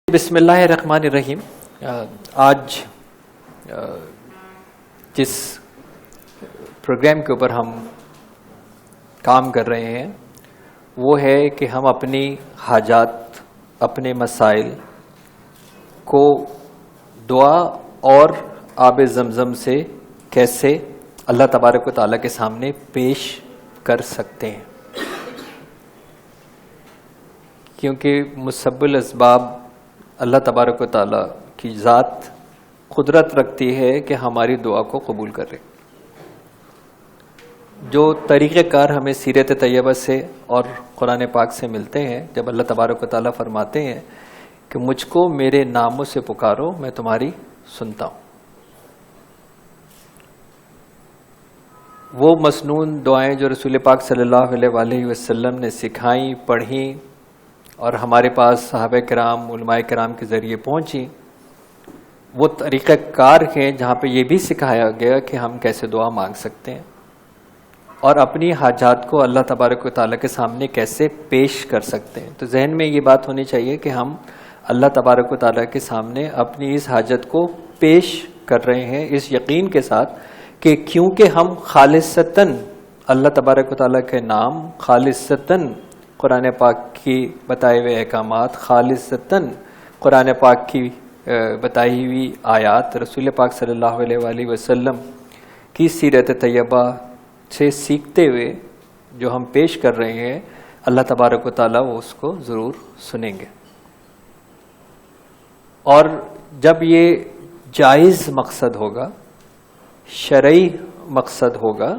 بسم اللہ الرحمن الرحیم۔ آج جس پروگرام کے اوپر ہم کام کر رہے ہیں وہ ہے کہ ہم اپنی حاجات، اپنے مسائل کو دعا اور آب زمزم سے کیسے اللہ تبارک و تعالیٰ کے سامنے پیش کر سکتے ہیں، کیونکہ مسبب الاسباب اللہ تبارک و تعالیٰ کی ذات قدرت رکھتی ہے کہ ہماری دعا کو قبول کرے۔ جو طریقہ کار ہمیں سیرت طیبہ سے اور قرآن پاک سے ملتے ہیں، جب اللہ تبارک و تعالیٰ فرماتے ہیں کہ مجھ کو میرے ناموں سے پکارو میں تمہاری سنتا ہوں، وہ مسنون دعائیں جو رسول پاک صلی اللہ علیہ وآلہ وسلم نے سکھائیں، پڑھیں اور ہمارے پاس صحابہ کرام، علماء کرام کے ذریعے پہنچی، وہ طریقہ کار ہیں جہاں پہ یہ بھی سکھایا گیا کہ ہم کیسے دعا مانگ سکتے ہیں اور اپنی حاجات کو اللہ تبارک و تعالیٰ کے سامنے کیسے پیش کر سکتے ہیں۔ تو ذہن میں یہ بات ہونی چاہیے کہ ہم اللہ تبارک و تعالیٰ کے سامنے اپنی اس حاجت کو پیش کر رہے ہیں اس یقین کے ساتھ کہ کیونکہ ہم خالصتاً اللہ تبارک و تعالیٰ کے نام، خالصتاً قرآن پاک کی بتائے ہوئے احکامات، خالصتاً قرآن پاک کی بتائی ہوئی آیات، رسول پاک صلی اللہ علیہ وآلہ وسلم کی سیرت طیبہ سے سیکھتے ہوئے جو ہم پیش کر رہے ہیں، اللہ تبارک و تعالیٰ وہ اس کو ضرور سنیں گے۔ اور جب یہ جائز مقصد ہوگا، شرعی مقصد ہوگا،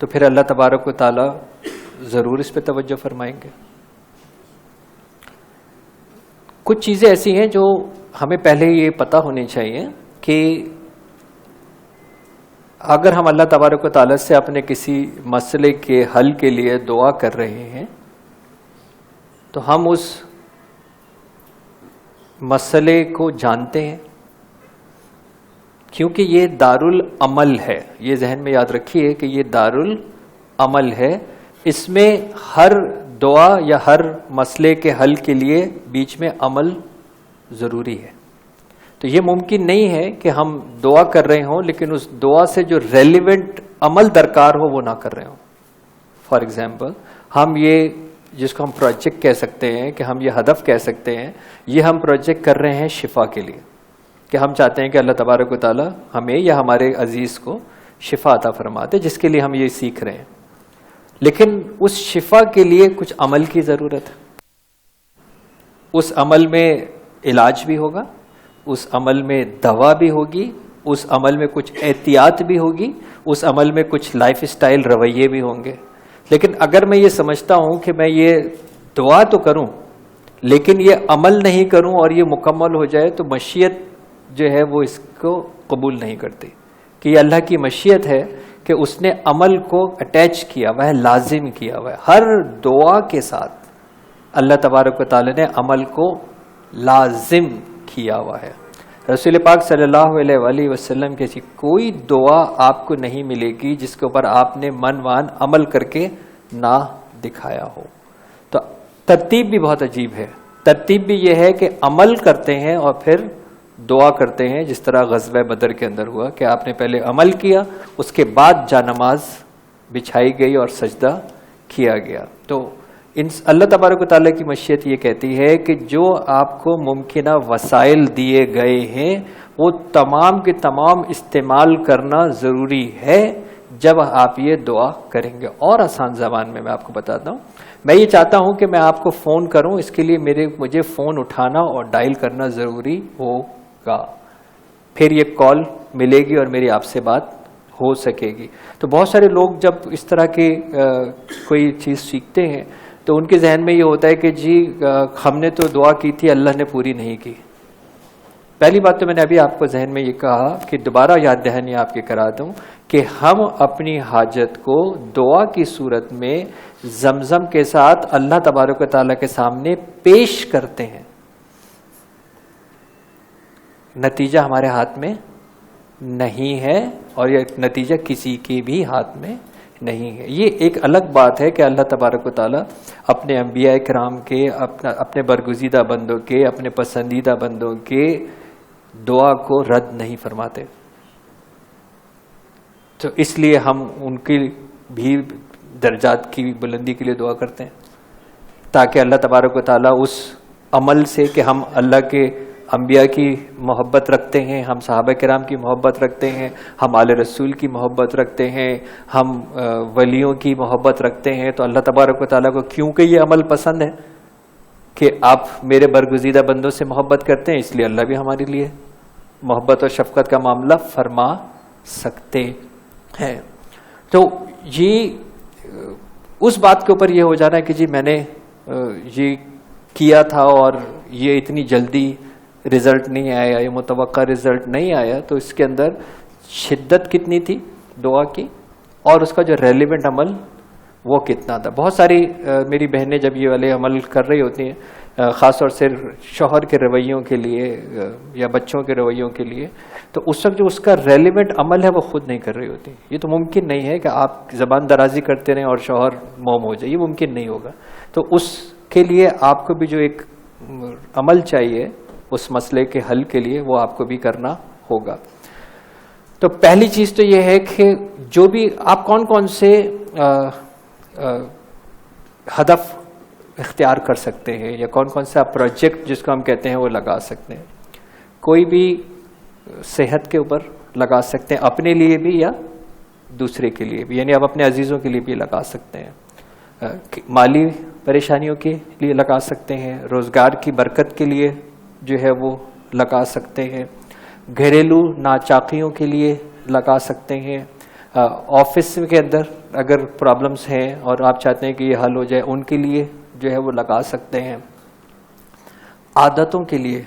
تو پھر اللہ تبارک و تعالیٰ ضرور اس پہ توجہ فرمائیں گے۔ کچھ چیزیں ایسی ہیں جو ہمیں پہلے یہ پتہ ہونی چاہیے کہ اگر ہم اللہ تبارک و تعالیٰ سے اپنے کسی مسئلے کے حل کے لیے دعا کر رہے ہیں تو ہم اس مسئلے کو جانتے ہیں، کیونکہ یہ دارالعمل ہے۔ یہ ذہن میں یاد رکھیے کہ یہ دارالعمل ہے، اس میں ہر دعا یا ہر مسئلے کے حل کے لیے بیچ میں عمل ضروری ہے۔ تو یہ ممکن نہیں ہے کہ ہم دعا کر رہے ہوں لیکن اس دعا سے جو ریلیونٹ عمل درکار ہو وہ نہ کر رہے ہوں۔ فار ایگزامپل، ہم یہ جس کو ہم پروجیکٹ کہہ سکتے ہیں، کہ ہم یہ ہدف کہہ سکتے ہیں، یہ ہم پروجیکٹ کر رہے ہیں شفا کے لیے، کہ ہم چاہتے ہیں کہ اللہ تبارک و تعالی ہمیں یا ہمارے عزیز کو شفا عطا فرماتے، جس کے لیے ہم یہ سیکھ رہے ہیں۔ لیکن اس شفا کے لیے کچھ عمل کی ضرورت ہے، اس عمل میں علاج بھی ہوگا، اس عمل میں دوا بھی ہوگی، اس عمل میں کچھ احتیاط بھی ہوگی، اس عمل میں کچھ لائف سٹائل رویے بھی ہوں گے۔ لیکن اگر میں یہ سمجھتا ہوں کہ میں یہ دعا تو کروں لیکن یہ عمل نہیں کروں اور یہ مکمل ہو جائے، تو مشیت جو ہے وہ اس کو قبول نہیں کرتی، کہ یہ اللہ کی مشیت ہے کہ اس نے عمل کو اٹیچ کیا ہوا ہے، لازم کیا ہوا ہے۔ ہر دعا کے ساتھ اللہ تبارک و تعالی نے عمل کو لازم کیا ہوا ہے۔ رسول پاک صلی اللہ علیہ وآلہ وسلم کی ایسی کوئی دعا آپ کو نہیں ملے گی جس کے اوپر آپ نے من وان عمل کر کے نہ دکھایا ہو۔ تو ترتیب بھی بہت عجیب ہے، ترتیب بھی یہ ہے کہ عمل کرتے ہیں اور پھر دعا کرتے ہیں، جس طرح غزوہ بدر کے اندر ہوا کہ آپ نے پہلے عمل کیا، اس کے بعد جا نماز بچھائی گئی اور سجدہ کیا گیا۔ تو اللہ تبارک و تعالیٰ کی مشیت یہ کہتی ہے کہ جو آپ کو ممکنہ وسائل دیے گئے ہیں وہ تمام کے تمام استعمال کرنا ضروری ہے جب آپ یہ دعا کریں گے۔ اور آسان زبان میں آپ کو بتاتا ہوں، میں یہ چاہتا ہوں کہ میں آپ کو فون کروں، اس کے لیے مجھے فون اٹھانا اور ڈائل کرنا ضروری ہوگا، پھر یہ کال ملے گی اور میری آپ سے بات ہو سکے گی۔ تو بہت سارے لوگ جب اس طرح کی کوئی چیز سیکھتے ہیں تو ان کے ذہن میں یہ ہوتا ہے کہ جی ہم نے تو دعا کی تھی، اللہ نے پوری نہیں کی۔ پہلی بات تو میں نے ابھی آپ کو ذہن میں یہ کہا کہ دوبارہ یاد دہانی آپ کے کرا دوں کہ ہم اپنی حاجت کو دعا کی صورت میں زمزم کے ساتھ اللہ تبارک و تعالیٰ کے سامنے پیش کرتے ہیں، نتیجہ ہمارے ہاتھ میں نہیں ہے اور یہ نتیجہ کسی کے بھی ہاتھ میں نہیں ہے. یہ ایک الگ بات ہے کہ اللہ تبارک و تعالیٰ اپنے انبیاء کرام کے، اپنے برگزیدہ بندوں کے، اپنے پسندیدہ بندوں کے دعا کو رد نہیں فرماتے. تو اس لیے ہم ان کی بھی درجات کی بلندی کے لیے دعا کرتے ہیں، تاکہ اللہ تبارک و تعالیٰ اس عمل سے کہ ہم اللہ کے انبیاء کی محبت رکھتے ہیں، ہم صحابہ کرام کی محبت رکھتے ہیں، ہم آل رسول کی محبت رکھتے ہیں، ہم ولیوں کی محبت رکھتے ہیں، تو اللہ تبارک و تعالیٰ کو کیونکہ یہ عمل پسند ہے کہ آپ میرے برگزیدہ بندوں سے محبت کرتے ہیں، اس لیے اللہ بھی ہمارے لیے محبت اور شفقت کا معاملہ فرما سکتے ہیں. تو یہ اس بات کے اوپر یہ ہو جانا ہے کہ جی میں نے یہ کیا تھا اور یہ اتنی جلدی رزلٹ نہیں آیا، یہ متوقع رزلٹ نہیں آیا، تو اس کے اندر شدت کتنی تھی دعا کی اور اس کا جو ریلیونٹ عمل وہ کتنا تھا. بہت ساری میری بہنیں جب یہ والے عمل کر رہی ہوتی ہیں، خاص طور سے شوہر کے رویوں کے لیے یا بچوں کے رویوں کے لیے، تو اس وقت جو اس کا ریلیونٹ عمل ہے وہ خود نہیں کر رہی ہوتی. یہ تو ممکن نہیں ہے کہ آپ زبان درازی کرتے رہیں اور شوہر موم ہو جائے، یہ ممکن نہیں ہوگا. تو اس کے لیے آپ کو بھی جو ایک عمل چاہیے اس مسئلے کے حل کے لیے، وہ آپ کو بھی کرنا ہوگا. تو پہلی چیز تو یہ ہے کہ جو بھی آپ کون کون سے ہدف اختیار کر سکتے ہیں یا کون کون سا پروجیکٹ جس کو ہم کہتے ہیں وہ لگا سکتے ہیں. کوئی بھی صحت کے اوپر لگا سکتے ہیں، اپنے لیے بھی یا دوسرے کے لیے بھی، یعنی آپ اپنے عزیزوں کے لیے بھی لگا سکتے ہیں. مالی پریشانیوں کے لیے لگا سکتے ہیں، روزگار کی برکت کے لیے جو ہے وہ لگا سکتے ہیں، گھریلو ناچاقیوں کے لیے لگا سکتے ہیں، آفس کے اندر اگر پرابلمس ہیں اور آپ چاہتے ہیں کہ یہ حل ہو جائے ان کے لیے جو ہے وہ لگا سکتے ہیں، عادتوں کے لیے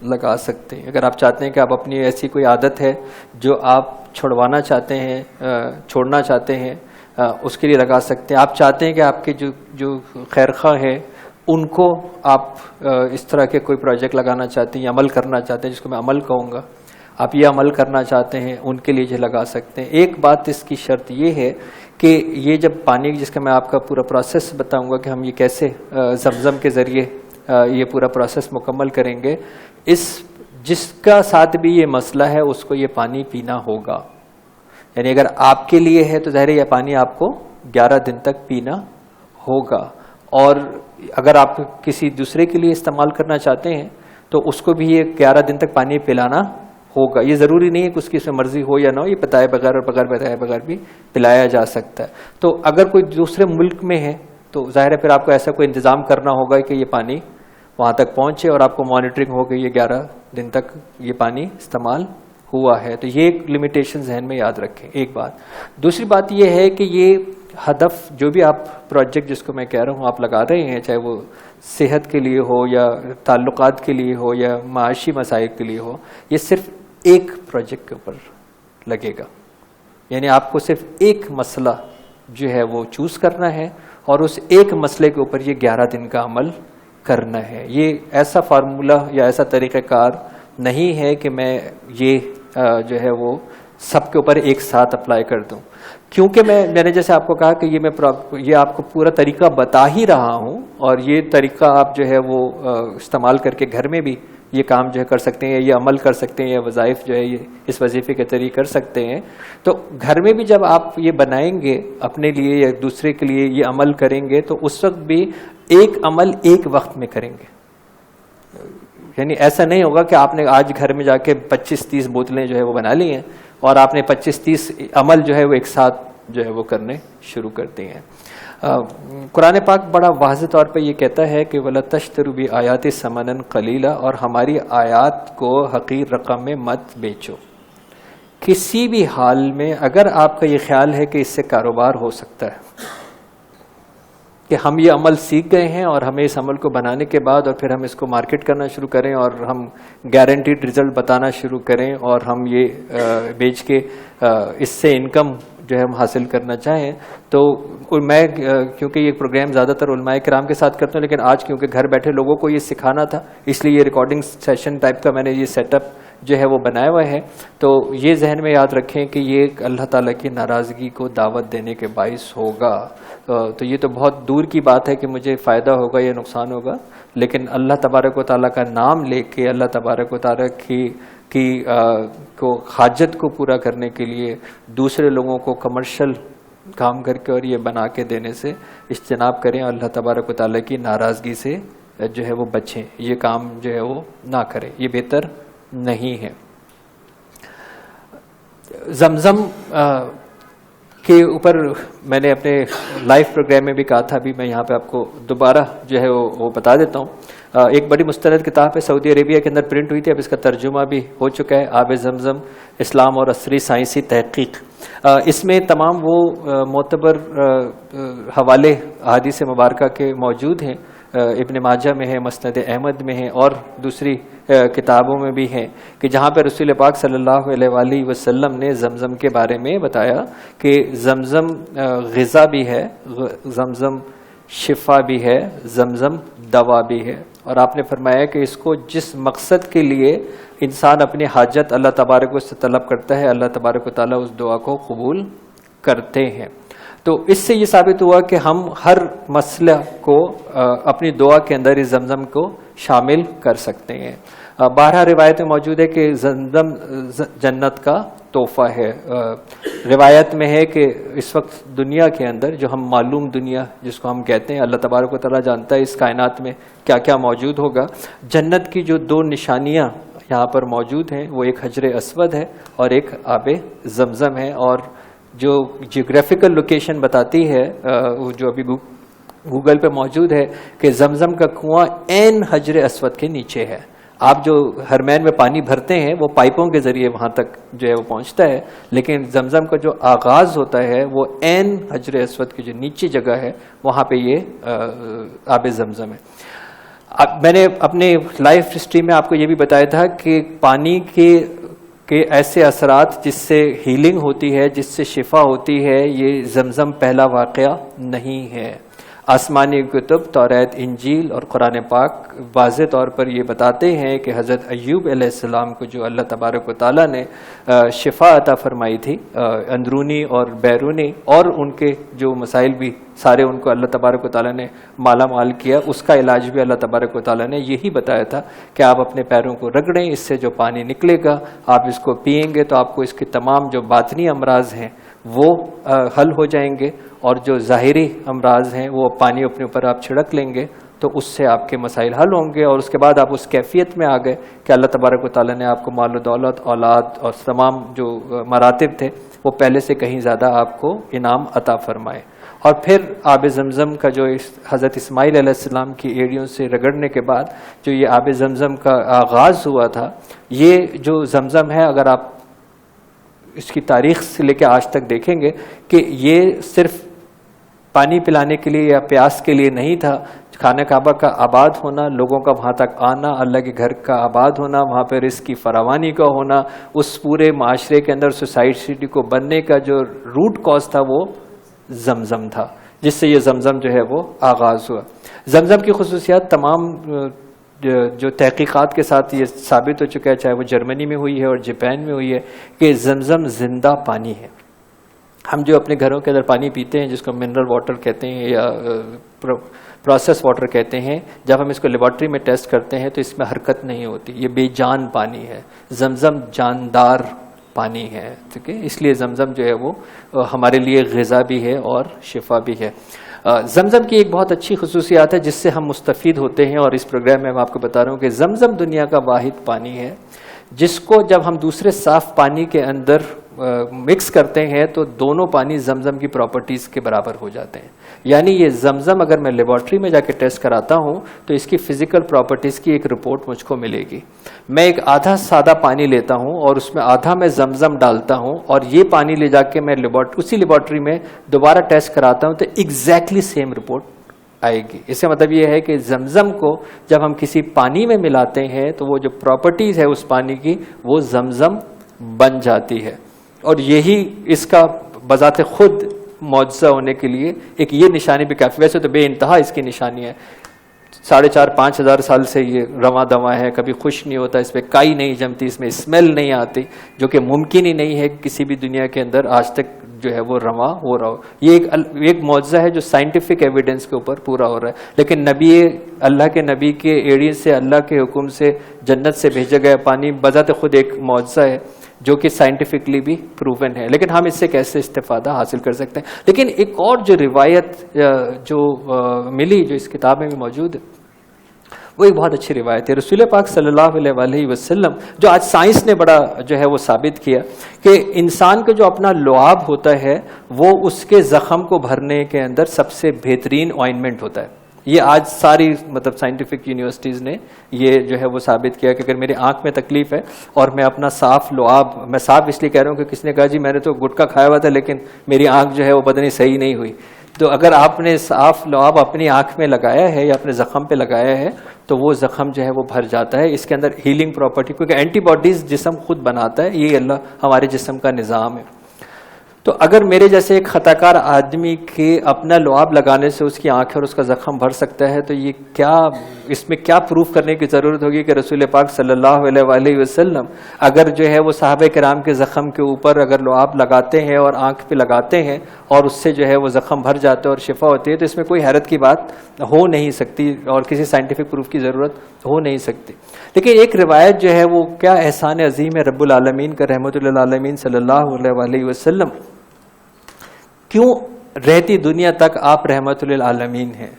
لگا سکتے ہیں. اگر آپ چاہتے ہیں کہ آپ اپنی ایسی کوئی عادت ہے جو آپ چھڑوانا چاہتے ہیں، چھوڑنا چاہتے ہیں، اس کے لیے لگا سکتے ہیں. آپ چاہتے ہیں کہ آپ کے جو خیر خواہ ہیں ان کو آپ اس طرح کے کوئی پروجیکٹ لگانا چاہتے ہیں یا عمل کرنا چاہتے ہیں، جس کو میں عمل کہوں گا، آپ یہ عمل کرنا چاہتے ہیں، ان کے لیے جو لگا سکتے ہیں. ایک بات اس کی شرط یہ ہے کہ یہ جب پانی جس کا میں آپ کا پورا پروسیس بتاؤں گا کہ ہم یہ کیسے زمزم کے ذریعے یہ پورا پروسیس مکمل کریں گے، جس کا ساتھ بھی یہ مسئلہ ہے اس کو یہ پانی پینا ہوگا. یعنی اگر آپ کے لیے ہے تو ظاہر یہ پانی آپ کو 11 دن تک پینا ہوگا، اور اگر آپ کسی دوسرے کے لیے استعمال کرنا چاہتے ہیں تو اس کو بھی یہ 11 دن تک پانی پلانا ہوگا. یہ ضروری نہیں ہے کہ اس کی اس میں مرضی ہو یا نہ ہو، یہ بتائے بغیر اور بغیر بتائے بغیر بھی پلایا جا سکتا ہے. تو اگر کوئی دوسرے ملک میں ہے تو ظاہر ہے پھر آپ کو ایسا کوئی انتظام کرنا ہوگا کہ یہ پانی وہاں تک پہنچے اور آپ کو مانیٹرنگ ہو کہ یہ 11 دن تک یہ پانی استعمال ہوا ہے. تو یہ ایک لمیٹیشن ذہن میں یاد رکھیں. ایک بات. دوسری بات یہ ہے کہ یہ ہدف جو بھی آپ پروجیکٹ جس کو میں کہہ رہا ہوں آپ لگا رہے ہیں، چاہے وہ صحت کے لیے ہو یا تعلقات کے لیے ہو یا معاشی مسائل کے لیے ہو، یہ صرف ایک پروجیکٹ کے اوپر لگے گا. یعنی آپ کو صرف ایک مسئلہ جو ہے وہ چوز کرنا ہے اور اس ایک مسئلے کے اوپر یہ 11 دن کا عمل کرنا ہے. یہ ایسا فارمولہ یا ایسا طریقہ کار نہیں ہے کہ میں یہ جو ہے وہ سب کے اوپر ایک ساتھ اپلائی کر دوں، کیونکہ میں نے جیسے آپ کو کہا کہ یہ آپ کو پورا طریقہ بتا ہی رہا ہوں، اور یہ طریقہ آپ جو ہے وہ استعمال کر کے گھر میں بھی یہ کام جو ہے کر سکتے ہیں، یہ عمل کر سکتے ہیں، یہ وظائف جو ہے یہ اس وظیفے کے ذریعے کر سکتے ہیں. تو گھر میں بھی جب آپ یہ بنائیں گے اپنے لیے یا دوسرے کے لیے یہ عمل کریں گے تو اس وقت بھی ایک عمل ایک وقت میں کریں گے. یعنی ایسا نہیں ہوگا کہ آپ نے آج گھر میں جا کے 25-30 بوتلیں جو ہے وہ بنا لی ہیں اور آپ نے 25-30 عمل جو ہے وہ ایک ساتھ جو ہے وہ کرنے شروع کر دیے ہیں. قرآن پاک بڑا واضح طور پہ یہ کہتا ہے کہ وَلَا تَشْتَرُوا بِآيَاتِ ثَمَنًا قَلِيلًا، اور ہماری آیات کو حقیر رقم میں مت بیچو. کسی بھی حال میں اگر آپ کا یہ خیال ہے کہ اس سے کاروبار ہو سکتا ہے، کہ ہم یہ عمل سیکھ گئے ہیں اور ہمیں اس عمل کو بنانے کے بعد اور پھر ہم اس کو مارکیٹ کرنا شروع کریں اور ہم گارنٹیڈ رزلٹ بتانا شروع کریں اور ہم یہ بیچ کے اس سے انکم جو ہے ہم حاصل کرنا چاہیں، تو میں کیونکہ یہ پروگرام زیادہ تر علماء کرام کے ساتھ کرتا ہوں، لیکن آج کیونکہ گھر بیٹھے لوگوں کو یہ سکھانا تھا اس لیے یہ ریکارڈنگ سیشن ٹائپ کا میں نے یہ سیٹ اپ جو ہے وہ بنایا ہوا ہے. تو یہ ذہن میں یاد رکھیں کہ یہ اللہ تعالیٰ کی ناراضگی کو دعوت دینے کے باعث ہوگا. تو یہ تو بہت دور کی بات ہے کہ مجھے فائدہ ہوگا یا نقصان ہوگا، لیکن اللہ تبارک و تعالیٰ کا نام لے کے اللہ تبارک و تعالیٰ کی حاجت کو پورا کرنے کے لیے دوسرے لوگوں کو کمرشل کام کر کے اور یہ بنا کے دینے سے اجتناب کریں، اور اللہ تبارک و تعالیٰ کی ناراضگی سے جو ہے وہ بچیں. یہ کام جو ہے وہ نہ کریں، یہ بہتر نہیں ہے. زمزم کے اوپر میں نے اپنے لائیو پروگرام میں بھی کہا تھا، ابھی میں یہاں پہ آپ کو دوبارہ جو ہے وہ بتا دیتا ہوں. ایک بڑی مستند کتاب ہے، سعودی عربیہ کے اندر پرنٹ ہوئی تھی، اب اس کا ترجمہ بھی ہو چکا ہے، آب زمزم اسلام اور عصری سائنسی تحقیق. اس میں تمام وہ معتبر حوالے احادیث مبارکہ کے موجود ہیں، ابن ماجہ میں ہے، مسند احمد میں ہے، اور دوسری کتابوں میں بھی ہیں، کہ جہاں پہ رسول پاک صلی اللہ علیہ وآلہ وسلم نے زمزم کے بارے میں بتایا کہ زمزم غذا بھی ہے، زمزم شفا بھی ہے، زمزم دوا بھی ہے. اور آپ نے فرمایا کہ اس کو جس مقصد کے لیے انسان اپنی حاجت اللہ تبارک و سے طلب کرتا ہے، اللہ تبارک و تعالیٰ اس دعا کو قبول کرتے ہیں. تو اس سے یہ ثابت ہوا کہ ہم ہر مسئلہ کو اپنی دعا کے اندر اس زمزم کو شامل کر سکتے ہیں. 12 روایتیں موجود ہے کہ زمزم جنت کا تحفہ ہے. روایت میں ہے کہ اس وقت دنیا کے اندر جو ہم معلوم دنیا جس کو ہم کہتے ہیں، اللہ تبارک و تعالیٰ جانتا ہے اس کائنات میں کیا کیا موجود ہوگا. جنت کی جو 2 نشانیاں یہاں پر موجود ہیں، وہ ایک حجر اسود ہے اور ایک آب زمزم ہے. اور جو جیوگرافیکل لوکیشن بتاتی ہے، جو ابھی گوگل پہ موجود ہے، کہ زمزم کا کنواں عین حجر اسود کے نیچے ہے. آپ جو حرمین میں پانی بھرتے ہیں وہ پائپوں کے ذریعے وہاں تک جو ہے وہ پہنچتا ہے، لیکن زمزم کا جو آغاز ہوتا ہے وہ عین حجر اسود کی جو نیچی جگہ ہے وہاں پہ یہ آب زمزم ہے. میں نے اپنے لائف ہسٹری میں آپ کو یہ بھی بتایا تھا کہ پانی کے ایسے اثرات جس سے ہیلنگ ہوتی ہے، جس سے شفا ہوتی ہے، یہ زمزم پہلا واقعہ نہیں ہے. آسمانی کتب توریت، انجیل اور قرآن پاک واضح طور پر یہ بتاتے ہیں کہ حضرت ایوب علیہ السلام کو جو اللہ تبارک و تعالیٰ نے شفا عطا فرمائی تھی، اندرونی اور بیرونی، اور ان کے جو مسائل بھی سارے ان کو اللہ تبارک و تعالیٰ نے مالا مال کیا، اس کا علاج بھی اللہ تبارک و تعالیٰ نے یہی بتایا تھا کہ آپ اپنے پیروں کو رگڑیں، اس سے جو پانی نکلے گا آپ اس کو پئیں گے تو آپ کو اس کے تمام جو باطنی امراض ہیں وہ حل ہو جائیں گے، اور جو ظاہری امراض ہیں وہ پانی اپنے اوپر آپ چھڑک لیں گے تو اس سے آپ کے مسائل حل ہوں گے. اور اس کے بعد آپ اس کیفیت میں آ گئے کہ اللہ تبارک و تعالیٰ نے آپ کو مال و دولت، اولاد اور تمام جو مراتب تھے وہ پہلے سے کہیں زیادہ آپ کو انعام عطا فرمائے. اور پھر آب زمزم کا جو حضرت اسماعیل علیہ السلام کی ایڑیوں سے رگڑنے کے بعد جو یہ آب زمزم کا آغاز ہوا تھا، یہ جو زمزم ہے اگر آپ اس کی تاریخ سے لے کے آج تک دیکھیں گے کہ یہ صرف پانی پلانے کے لیے یا پیاس کے لیے نہیں تھا. خانہ کعبہ کا آباد ہونا، لوگوں کا وہاں تک آنا، اللہ کے گھر کا آباد ہونا، وہاں پہ رزق کی فراوانی کا ہونا، اس پورے معاشرے کے اندر سوسائٹی کو بننے کا جو روٹ کاز تھا وہ زمزم تھا، جس سے یہ زمزم جو ہے وہ آغاز ہوا. زمزم کی خصوصیات تمام جو تحقیقات کے ساتھ یہ ثابت ہو چکا ہے، چاہے وہ جرمنی میں ہوئی ہے اور جاپان میں ہوئی ہے، کہ زمزم زندہ پانی ہے. ہم جو اپنے گھروں کے اندر پانی پیتے ہیں جس کو منرل واٹر کہتے ہیں یا پروسیس واٹر کہتے ہیں، جب ہم اس کو لیبارٹری میں ٹیسٹ کرتے ہیں تو اس میں حرکت نہیں ہوتی، یہ بے جان پانی ہے. زمزم جاندار پانی ہے، ٹھیک ہے. اس لیے زمزم جو ہے وہ ہمارے لیے غذا بھی ہے اور شفا بھی ہے. زمزم کی ایک بہت اچھی خصوصیات ہے جس سے ہم مستفید ہوتے ہیں، اور اس پروگرام میں آپ کو بتا رہا ہوں کہ زمزم دنیا کا واحد پانی ہے جس کو جب ہم دوسرے صاف پانی کے اندر مکس کرتے ہیں تو دونوں پانی زمزم کی پراپرٹیز کے برابر ہو جاتے ہیں. یعنی یہ زمزم اگر میں لیبارٹری میں جا کے ٹیسٹ کراتا ہوں تو اس کی فزیکل پراپرٹیز کی ایک رپورٹ مجھ کو ملے گی. میں ایک آدھا سادہ پانی لیتا ہوں اور اس میں آدھا میں زمزم ڈالتا ہوں، اور یہ پانی لے جا کے میں اسی لیبارٹری میں دوبارہ ٹیسٹ کراتا ہوں تو ایگزیکٹلی سیم رپورٹ آئے گی. اس کا مطلب یہ ہے کہ زمزم کو جب ہم کسی پانی میں ملاتے ہیں تو وہ جو پراپرٹیز ہے اس پانی کی وہ زمزم بن جاتی ہے. اور یہی اس کا بذات خود معجزہ ہونے کے لیے ایک یہ نشانی بھی کافی، ویسے تو بے انتہا اس کی نشانی ہے. 4,500-5,000 سال سے یہ رواں دواں ہے، کبھی خشک نہیں ہوتا، اس پہ کائی نہیں جمتی، اس میں اسمیل نہیں آتی، جو کہ ممکن ہی نہیں ہے کسی بھی دنیا کے اندر آج تک جو ہے وہ رواں ہو رہا ہو. یہ ایک معجزہ ہے جو سائنٹیفک ایویڈنس کے اوپر پورا ہو رہا ہے. لیکن نبی، اللہ کے نبی کے ایڑی سے اللہ کے حکم سے جنت سے بھیجا گیا پانی بذات خود ایک معجزہ ہے جو کہ سائنٹیفکلی بھی پروون ہے. لیکن ہم اس سے کیسے استفادہ حاصل کر سکتے ہیں؟ لیکن ایک اور جو روایت جو ملی، جو اس کتاب میں بھی موجود ہے، وہ ایک بہت اچھی روایت ہے. رسول پاک صلی اللہ علیہ وسلم، جو آج سائنس نے بڑا جو ہے وہ ثابت کیا کہ انسان کا جو اپنا لعاب ہوتا ہے وہ اس کے زخم کو بھرنے کے اندر سب سے بہترین آئنمنٹ ہوتا ہے. یہ آج ساری مطلب سائنٹیفک یونیورسٹیز نے یہ جو ہے وہ ثابت کیا کہ اگر میری آنکھ میں تکلیف ہے اور میں اپنا صاف لعاب، میں صاف اس لیے کہہ رہا ہوں کہ کس نے کہا جی میں نے تو گٹکا کھایا ہوا تھا لیکن میری آنکھ جو ہے وہ پتہ نہیں صحیح نہیں ہوئی، تو اگر آپ نے صاف لعاب اپنی آنکھ میں لگایا ہے یا اپنے زخم پہ لگایا ہے تو وہ زخم جو ہے وہ بھر جاتا ہے. اس کے اندر ہیلنگ پراپرٹی، کیونکہ اینٹی باڈیز جسم خود بناتا ہے، یہ اللہ ہمارے جسم کا نظام ہے. تو اگر میرے جیسے ایک خطا کار آدمی کے اپنا لعاب لگانے سے اس کی آنکھ اور اس کا زخم بھر سکتا ہے، تو یہ کیا، اس میں کیا پروف کرنے کی ضرورت ہوگی کہ رسول پاک صلی اللہ علیہ وسلم اگر جو ہے وہ صحابہ کرام کے زخم کے اوپر اگر لعاب لگاتے ہیں اور آنکھ پہ لگاتے ہیں اور اس سے جو ہے وہ زخم بھر جاتا ہے اور شفا ہوتی ہے، تو اس میں کوئی حیرت کی بات ہو نہیں سکتی اور کسی سائنٹیفک پروف کی ضرورت ہو نہیں سکتی. لیکن ایک روایت جو ہے وہ کیا احسان عظیم ہے رب العالمین کا، رحمت للعالمین صلی اللہ علیہ وسلم کیوں رہتی دنیا تک آپ رحمت للعالمین ہیں.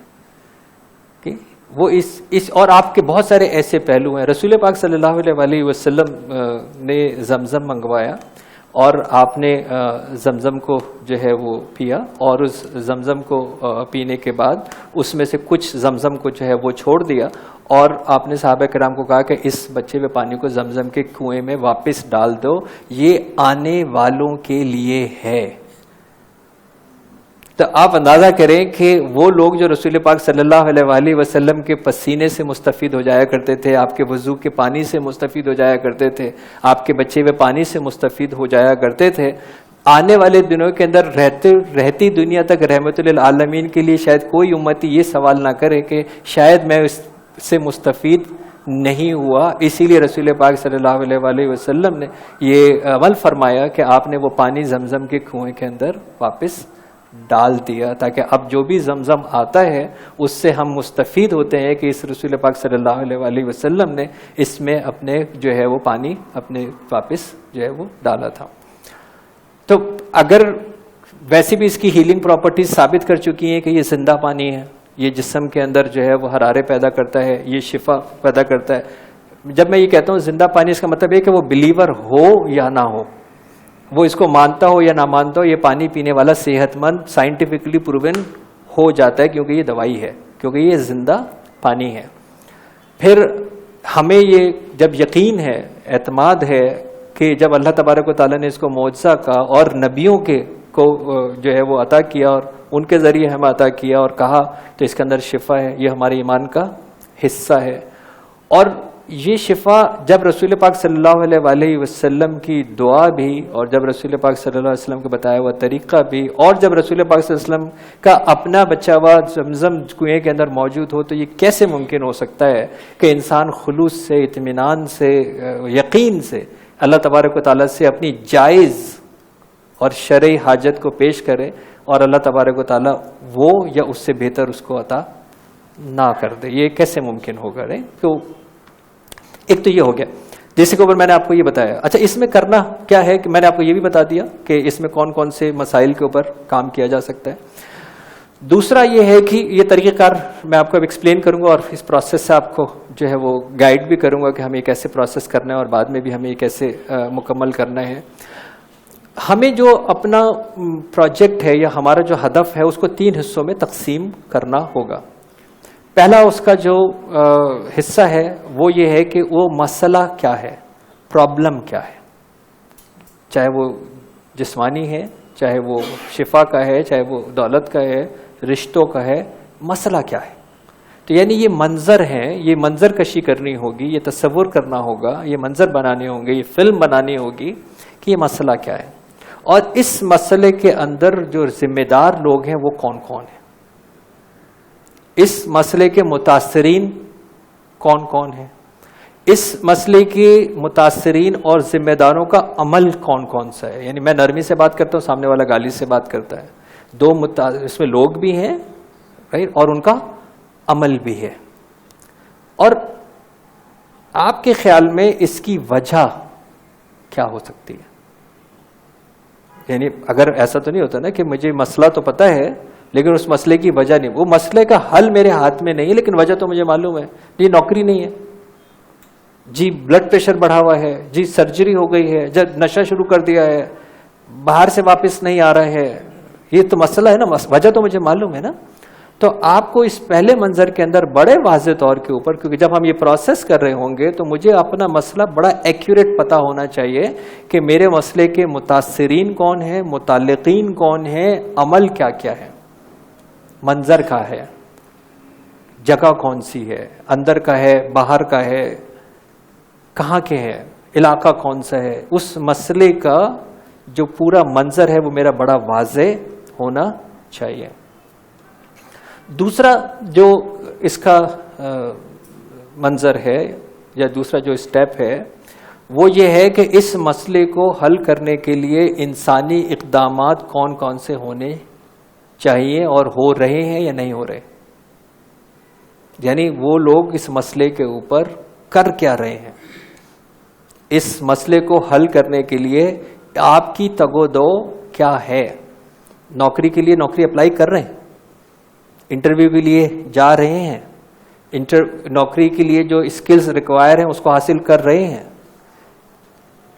وہ اس اور آپ کے بہت سارے ایسے پہلو ہیں. رسول پاک صلی اللہ علیہ وسلم نے زمزم منگوایا اور آپ نے زمزم کو جو ہے وہ پیا، اور اس زمزم کو پینے کے بعد اس میں سے کچھ زمزم کو جو ہے وہ چھوڑ دیا، اور آپ نے صحابہ کرام کو کہا کہ اس بچے ہوئے پانی کو زمزم کے کنویں میں واپس ڈال دو، یہ آنے والوں کے لیے ہے. تو آپ اندازہ کریں کہ وہ لوگ جو رسول پاک صلی اللہ علیہ وسلم کے پسینے سے مستفید ہو جایا کرتے تھے، آپ کے وضو کے پانی سے مستفید ہو جایا کرتے تھے، آپ کے بچے ہوئے پانی سے مستفید ہو جایا کرتے تھے، آنے والے دنوں کے اندر رہتی دنیا تک رحمت للعالمین کے لیے شاید کوئی امتی یہ سوال نہ کرے کہ شاید میں اس سے مستفید نہیں ہوا. اسی لیے رسول پاک صلی اللہ علیہ وسلم نے یہ عمل فرمایا کہ آپ نے وہ پانی زمزم کے کنویں کے اندر واپس ڈال دیا، تاکہ اب جو بھی زمزم آتا ہے اس سے ہم مستفید ہوتے ہیں کہ اس رسول پاک صلی اللہ علیہ وسلم نے اس میں اپنے جو ہے وہ پانی اپنے واپس جو ہے وہ ڈالا تھا. تو اگر ویسے بھی اس کی ہیلنگ پراپرٹیز ثابت کر چکی ہیں کہ یہ زندہ پانی ہے، یہ جسم کے اندر جو ہے وہ حرارے پیدا کرتا ہے، یہ شفا پیدا کرتا ہے. جب میں یہ کہتا ہوں زندہ پانی، اس کا مطلب ہے کہ وہ بلیور ہو یا نہ ہو، وہ اس کو مانتا ہو یا نہ مانتا ہو، یہ پانی پینے والا صحت مند سائنٹیفکلی پروون ہو جاتا ہے، کیونکہ یہ دوائی ہے، کیونکہ یہ زندہ پانی ہے. پھر ہمیں یہ جب یقین ہے، اعتماد ہے کہ جب اللہ تبارک و تعالیٰ نے اس کو معجزہ کا اور نبیوں کے کو جو ہے وہ عطا کیا اور ان کے ذریعے ہمیں عطا کیا اور کہا تو اس کے اندر شفا ہے، یہ ہمارے ایمان کا حصہ ہے. اور یہ شفا جب رسول پاک صلی اللہ علیہ وسلم کی دعا بھی، اور جب رسول پاک صلی اللہ علیہ وسلم کا بتایا ہوا طریقہ بھی، اور جب رسول پاک صلی اللہ علیہ وسلم کا اپنا بچہ ہوا زمزم کنویں کے اندر موجود ہو، تو یہ کیسے ممکن ہو سکتا ہے کہ انسان خلوص سے، اطمینان سے، یقین سے اللہ تبارک و تعالیٰ سے اپنی جائز اور شرعی حاجت کو پیش کرے اور اللہ تبارک و تعالیٰ وہ یا اس سے بہتر اس کو عطا نہ کر دے. یہ کیسے ممکن ہوگا؟ تو ایک تو یہ ہو گیا جس کے اوپر میں نے آپ کو یہ بتایا. اچھا، اس میں کرنا کیا ہے کہ میں نے آپ کو یہ بھی بتا دیا کہ اس میں کون کون سے مسائل کے اوپر کام کیا جا سکتا ہے. دوسرا یہ ہے کہ یہ طریقہ کار میں آپ کو اب ایکسپلین کروں گا اور اس پروسیس سے آپ کو جو ہے وہ گائیڈ بھی کروں گا کہ ہمیں کیسے پروسیس کرنا ہے اور بعد میں بھی ہمیں کیسے مکمل کرنا ہے. ہمیں جو اپنا پروجیکٹ ہے یا ہمارا جو ہدف ہے اس کو 3 حصوں میں تقسیم کرنا ہوگا. پہلا اس کا جو حصہ ہے وہ یہ ہے کہ وہ مسئلہ کیا ہے، پرابلم کیا ہے، چاہے وہ جسمانی ہے، چاہے وہ شفا کا ہے، چاہے وہ دولت کا ہے، رشتوں کا ہے، مسئلہ کیا ہے. تو یعنی یہ منظر ہیں، یہ منظر کشی کرنی ہوگی، یہ تصور کرنا ہوگا، یہ منظر بنانے ہوں گے، یہ فلم بنانی ہوگی کہ یہ مسئلہ کیا ہے اور اس مسئلے کے اندر جو ذمہ دار لوگ ہیں وہ کون کون ہیں. اس مسئلے کے متاثرین کون کون ہیں, اس مسئلے کے متاثرین اور ذمہ داروں کا عمل کون کون سا ہے. یعنی میں نرمی سے بات کرتا ہوں, سامنے والا گالی سے بات کرتا ہے. دو اس میں لوگ بھی ہیں اور ان کا عمل بھی ہے. اور آپ کے خیال میں اس کی وجہ کیا ہو سکتی ہے؟ یعنی اگر ایسا تو نہیں ہوتا نا کہ مجھے مسئلہ تو پتہ ہے لیکن اس مسئلے کی وجہ نہیں, وہ مسئلے کا حل میرے ہاتھ میں نہیں ہے لیکن وجہ تو مجھے معلوم ہے. جی نوکری نہیں ہے, جی بلڈ پریشر بڑھا ہوا ہے, جی سرجری ہو گئی ہے, جب نشہ شروع کر دیا ہے, باہر سے واپس نہیں آ رہا ہے, یہ تو مسئلہ ہے نا, وجہ تو مجھے معلوم ہے نا. تو آپ کو اس پہلے منظر کے اندر بڑے واضح طور کے اوپر, کیونکہ جب ہم یہ پروسیس کر رہے ہوں گے تو مجھے اپنا مسئلہ بڑا ایکوریٹ پتا ہونا چاہیے کہ میرے مسئلے کے متاثرین کون ہیں, متعلقین کون ہیں, عمل کیا کیا ہے, منظر کا ہے, جگہ کون سی ہے, اندر کا ہے, باہر کا ہے, کہاں کے ہے, علاقہ کون سا ہے. اس مسئلے کا جو پورا منظر ہے وہ میرا بڑا واضح ہونا چاہیے. دوسرا جو اس کا منظر ہے یا دوسرا جو اسٹیپ ہے وہ یہ ہے کہ اس مسئلے کو حل کرنے کے لیے انسانی اقدامات کون کون سے ہونے چاہیے اور ہو رہے ہیں یا نہیں ہو رہے. یعنی وہ لوگ اس مسئلے کے اوپر کر کیا رہے ہیں, اس مسئلے کو حل کرنے کے لیے آپ کی تگ و دو کیا ہے. نوکری کے لیے نوکری اپلائی کر رہے ہیں, انٹرویو کے لیے جا رہے ہیں, نوکری کے لیے جو اسکلز ریکوائر ہیں اس کو حاصل کر رہے ہیں,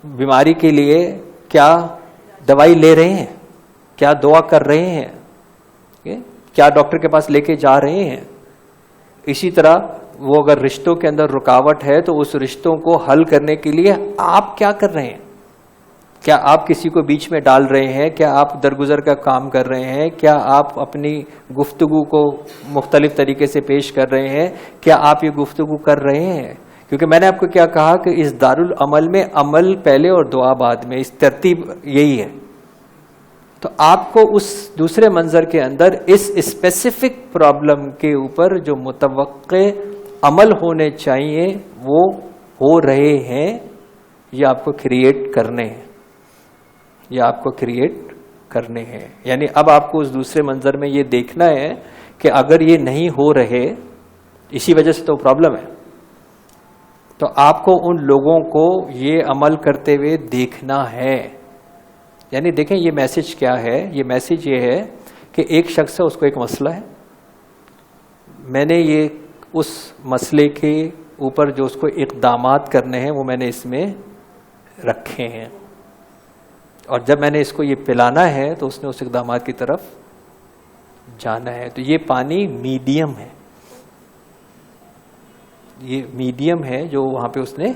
بیماری کے لیے کیا دوائی لے رہے ہیں, کیا دعا کر رہے ہیں, کیا ڈاکٹر کے پاس لے کے جا رہے ہیں. اسی طرح وہ اگر رشتوں کے اندر رکاوٹ ہے تو اس رشتوں کو حل کرنے کے لیے آپ کیا کر رہے ہیں. کیا آپ کسی کو بیچ میں ڈال رہے ہیں, کیا آپ درگزر کا کام کر رہے ہیں, کیا آپ اپنی گفتگو کو مختلف طریقے سے پیش کر رہے ہیں, کیا آپ یہ گفتگو کر رہے ہیں. کیونکہ میں نے آپ کو کیا کہا کہ اس دارالعمل میں عمل پہلے اور دعا بعد میں, اس ترتیب یہی ہے. تو آپ کو اس دوسرے منظر کے اندر اس اسپیسیفک پرابلم کے اوپر جو متوقع عمل ہونے چاہیے وہ ہو رہے ہیں یا آپ کو کریٹ کرنے ہیں, یا آپ کو کریٹ کرنے ہیں. یعنی اب آپ کو اس دوسرے منظر میں یہ دیکھنا ہے کہ اگر یہ نہیں ہو رہے, اسی وجہ سے تو پرابلم ہے, تو آپ کو ان لوگوں کو یہ عمل کرتے ہوئے دیکھنا ہے. یعنی دیکھیں یہ میسج کیا ہے, یہ میسج یہ ہے کہ ایک شخص ہے, اس کو ایک مسئلہ ہے, میں نے یہ اس مسئلے کے اوپر جو اس کو اقدامات کرنے ہیں وہ میں نے اس میں رکھے ہیں, اور جب میں نے اس کو یہ پلانا ہے تو اس نے اس اقدامات کی طرف جانا ہے. تو یہ پانی میڈیم ہے, یہ میڈیم ہے جو وہاں پہ اس نے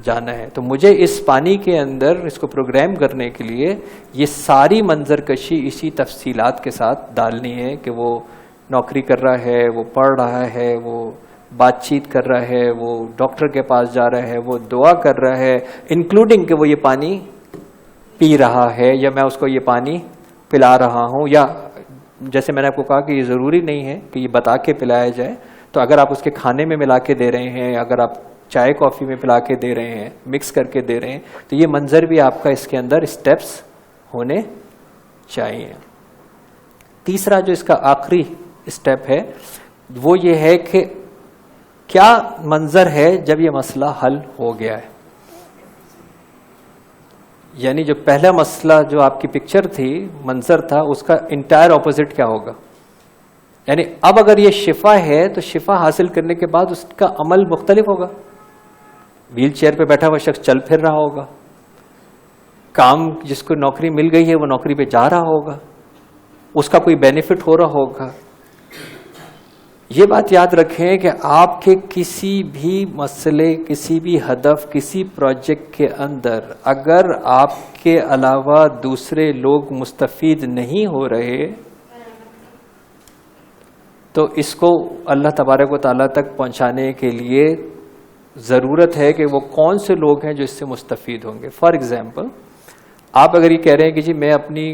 جانا ہے. تو مجھے اس پانی کے اندر اس کو پروگرام کرنے کے لیے یہ ساری منظر کشی اسی تفصیلات کے ساتھ ڈالنی ہے کہ وہ نوکری کر رہا ہے, وہ پڑھ رہا ہے, وہ بات چیت کر رہا ہے, وہ ڈاکٹر کے پاس جا رہا ہے, وہ دعا کر رہا ہے, انکلوڈنگ کہ وہ یہ پانی پی رہا ہے یا میں اس کو یہ پانی پلا رہا ہوں. یا جیسے میں نے آپ کو کہا کہ یہ ضروری نہیں ہے کہ یہ بتا کے پلایا جائے, تو اگر آپ اس کے کھانے میں ملا کے دے رہے ہیں, اگر آپ چائے کافی میں پلا کے دے رہے ہیں, مکس کر کے دے رہے ہیں, تو یہ منظر بھی آپ کا اس کے اندر اسٹیپس ہونے چاہیے. تیسرا جو اس کا آخری اسٹیپ ہے وہ یہ ہے کہ کیا منظر ہے جب یہ مسئلہ حل ہو گیا ہے. یعنی جو پہلا مسئلہ جو آپ کی پکچر تھی, منظر تھا, اس کا انٹائر اپوزٹ کیا ہوگا. یعنی اب اگر یہ شفا ہے تو شفا حاصل کرنے کے بعد اس کا عمل مختلف ہوگا. ویل چیئر پہ بیٹھا ہوا شخص چل پھر رہا ہوگا, کام جس کو نوکری مل گئی ہے وہ نوکری پہ جا رہا ہوگا, اس کا کوئی بینیفٹ ہو رہا ہوگا. یہ بات یاد رکھیں کہ آپ کے کسی بھی مسئلے, کسی بھی ہدف, کسی پروجیکٹ کے اندر اگر آپ کے علاوہ دوسرے لوگ مستفید نہیں ہو رہے تو اس کو اللہ تبارک و تعالیٰ تک پہنچانے کے لیے ضرورت ہے کہ وہ کون سے لوگ ہیں جو اس سے مستفید ہوں گے. فار ایگزامپل آپ اگر یہ کہہ رہے ہیں کہ جی میں اپنی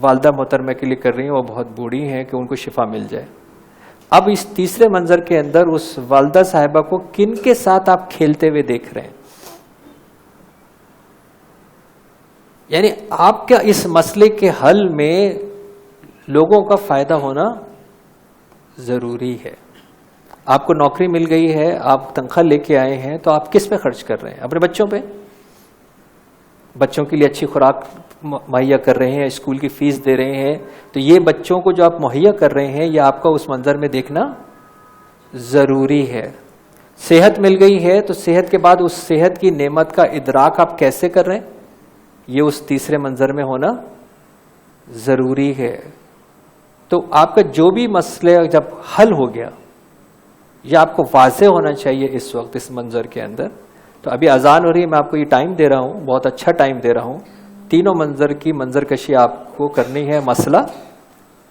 والدہ محترمہ کے لیے کر رہی ہوں, وہ بہت بوڑھی ہیں کہ ان کو شفا مل جائے, اب اس تیسرے منظر کے اندر اس والدہ صاحبہ کو کن کے ساتھ آپ کھیلتے ہوئے دیکھ رہے ہیں؟ یعنی آپ کا اس مسئلے کے حل میں لوگوں کا فائدہ ہونا ضروری ہے. آپ کو نوکری مل گئی ہے, آپ تنخواہ لے کے آئے ہیں, تو آپ کس پہ خرچ کر رہے ہیں؟ اپنے بچوں پہ. بچوں کے لیے اچھی خوراک مہیا کر رہے ہیں, اسکول کی فیس دے رہے ہیں, تو یہ بچوں کو جو آپ مہیا کر رہے ہیں یہ آپ کو اس منظر میں دیکھنا ضروری ہے. صحت مل گئی ہے تو صحت کے بعد اس صحت کی نعمت کا ادراک آپ کیسے کر رہے ہیں یہ اس تیسرے منظر میں ہونا ضروری ہے. تو آپ کا جو بھی مسئلہ جب حل ہو گیا یہ آپ کو واضح ہونا چاہیے اس وقت اس منظر کے اندر. تو ابھی اذان ہو رہی ہے, میں آپ کو یہ ٹائم دے رہا ہوں, بہت اچھا ٹائم دے رہا ہوں. تینوں منظر کی منظر کشی آپ کو کرنی ہے. مسئلہ,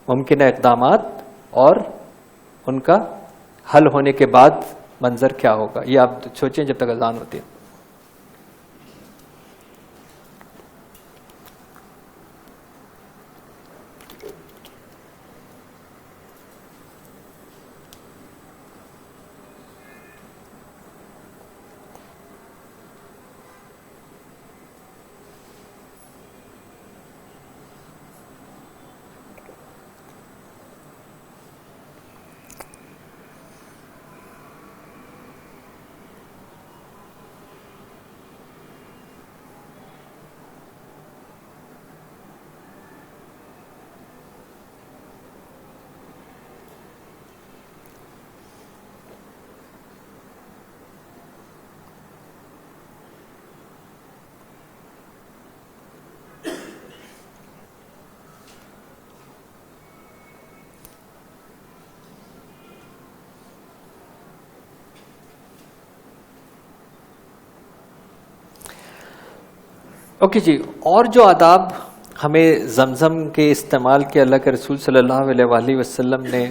ممکنہ اقدامات اور ان کا حل ہونے کے بعد منظر کیا ہوگا, یہ آپ سوچیں جب تک اذان ہوتی ہے. اوکے جی. اور جو آداب ہمیں زمزم کے استعمال کے اللہ کے رسول صلی اللہ علیہ وآلہ وسلم نے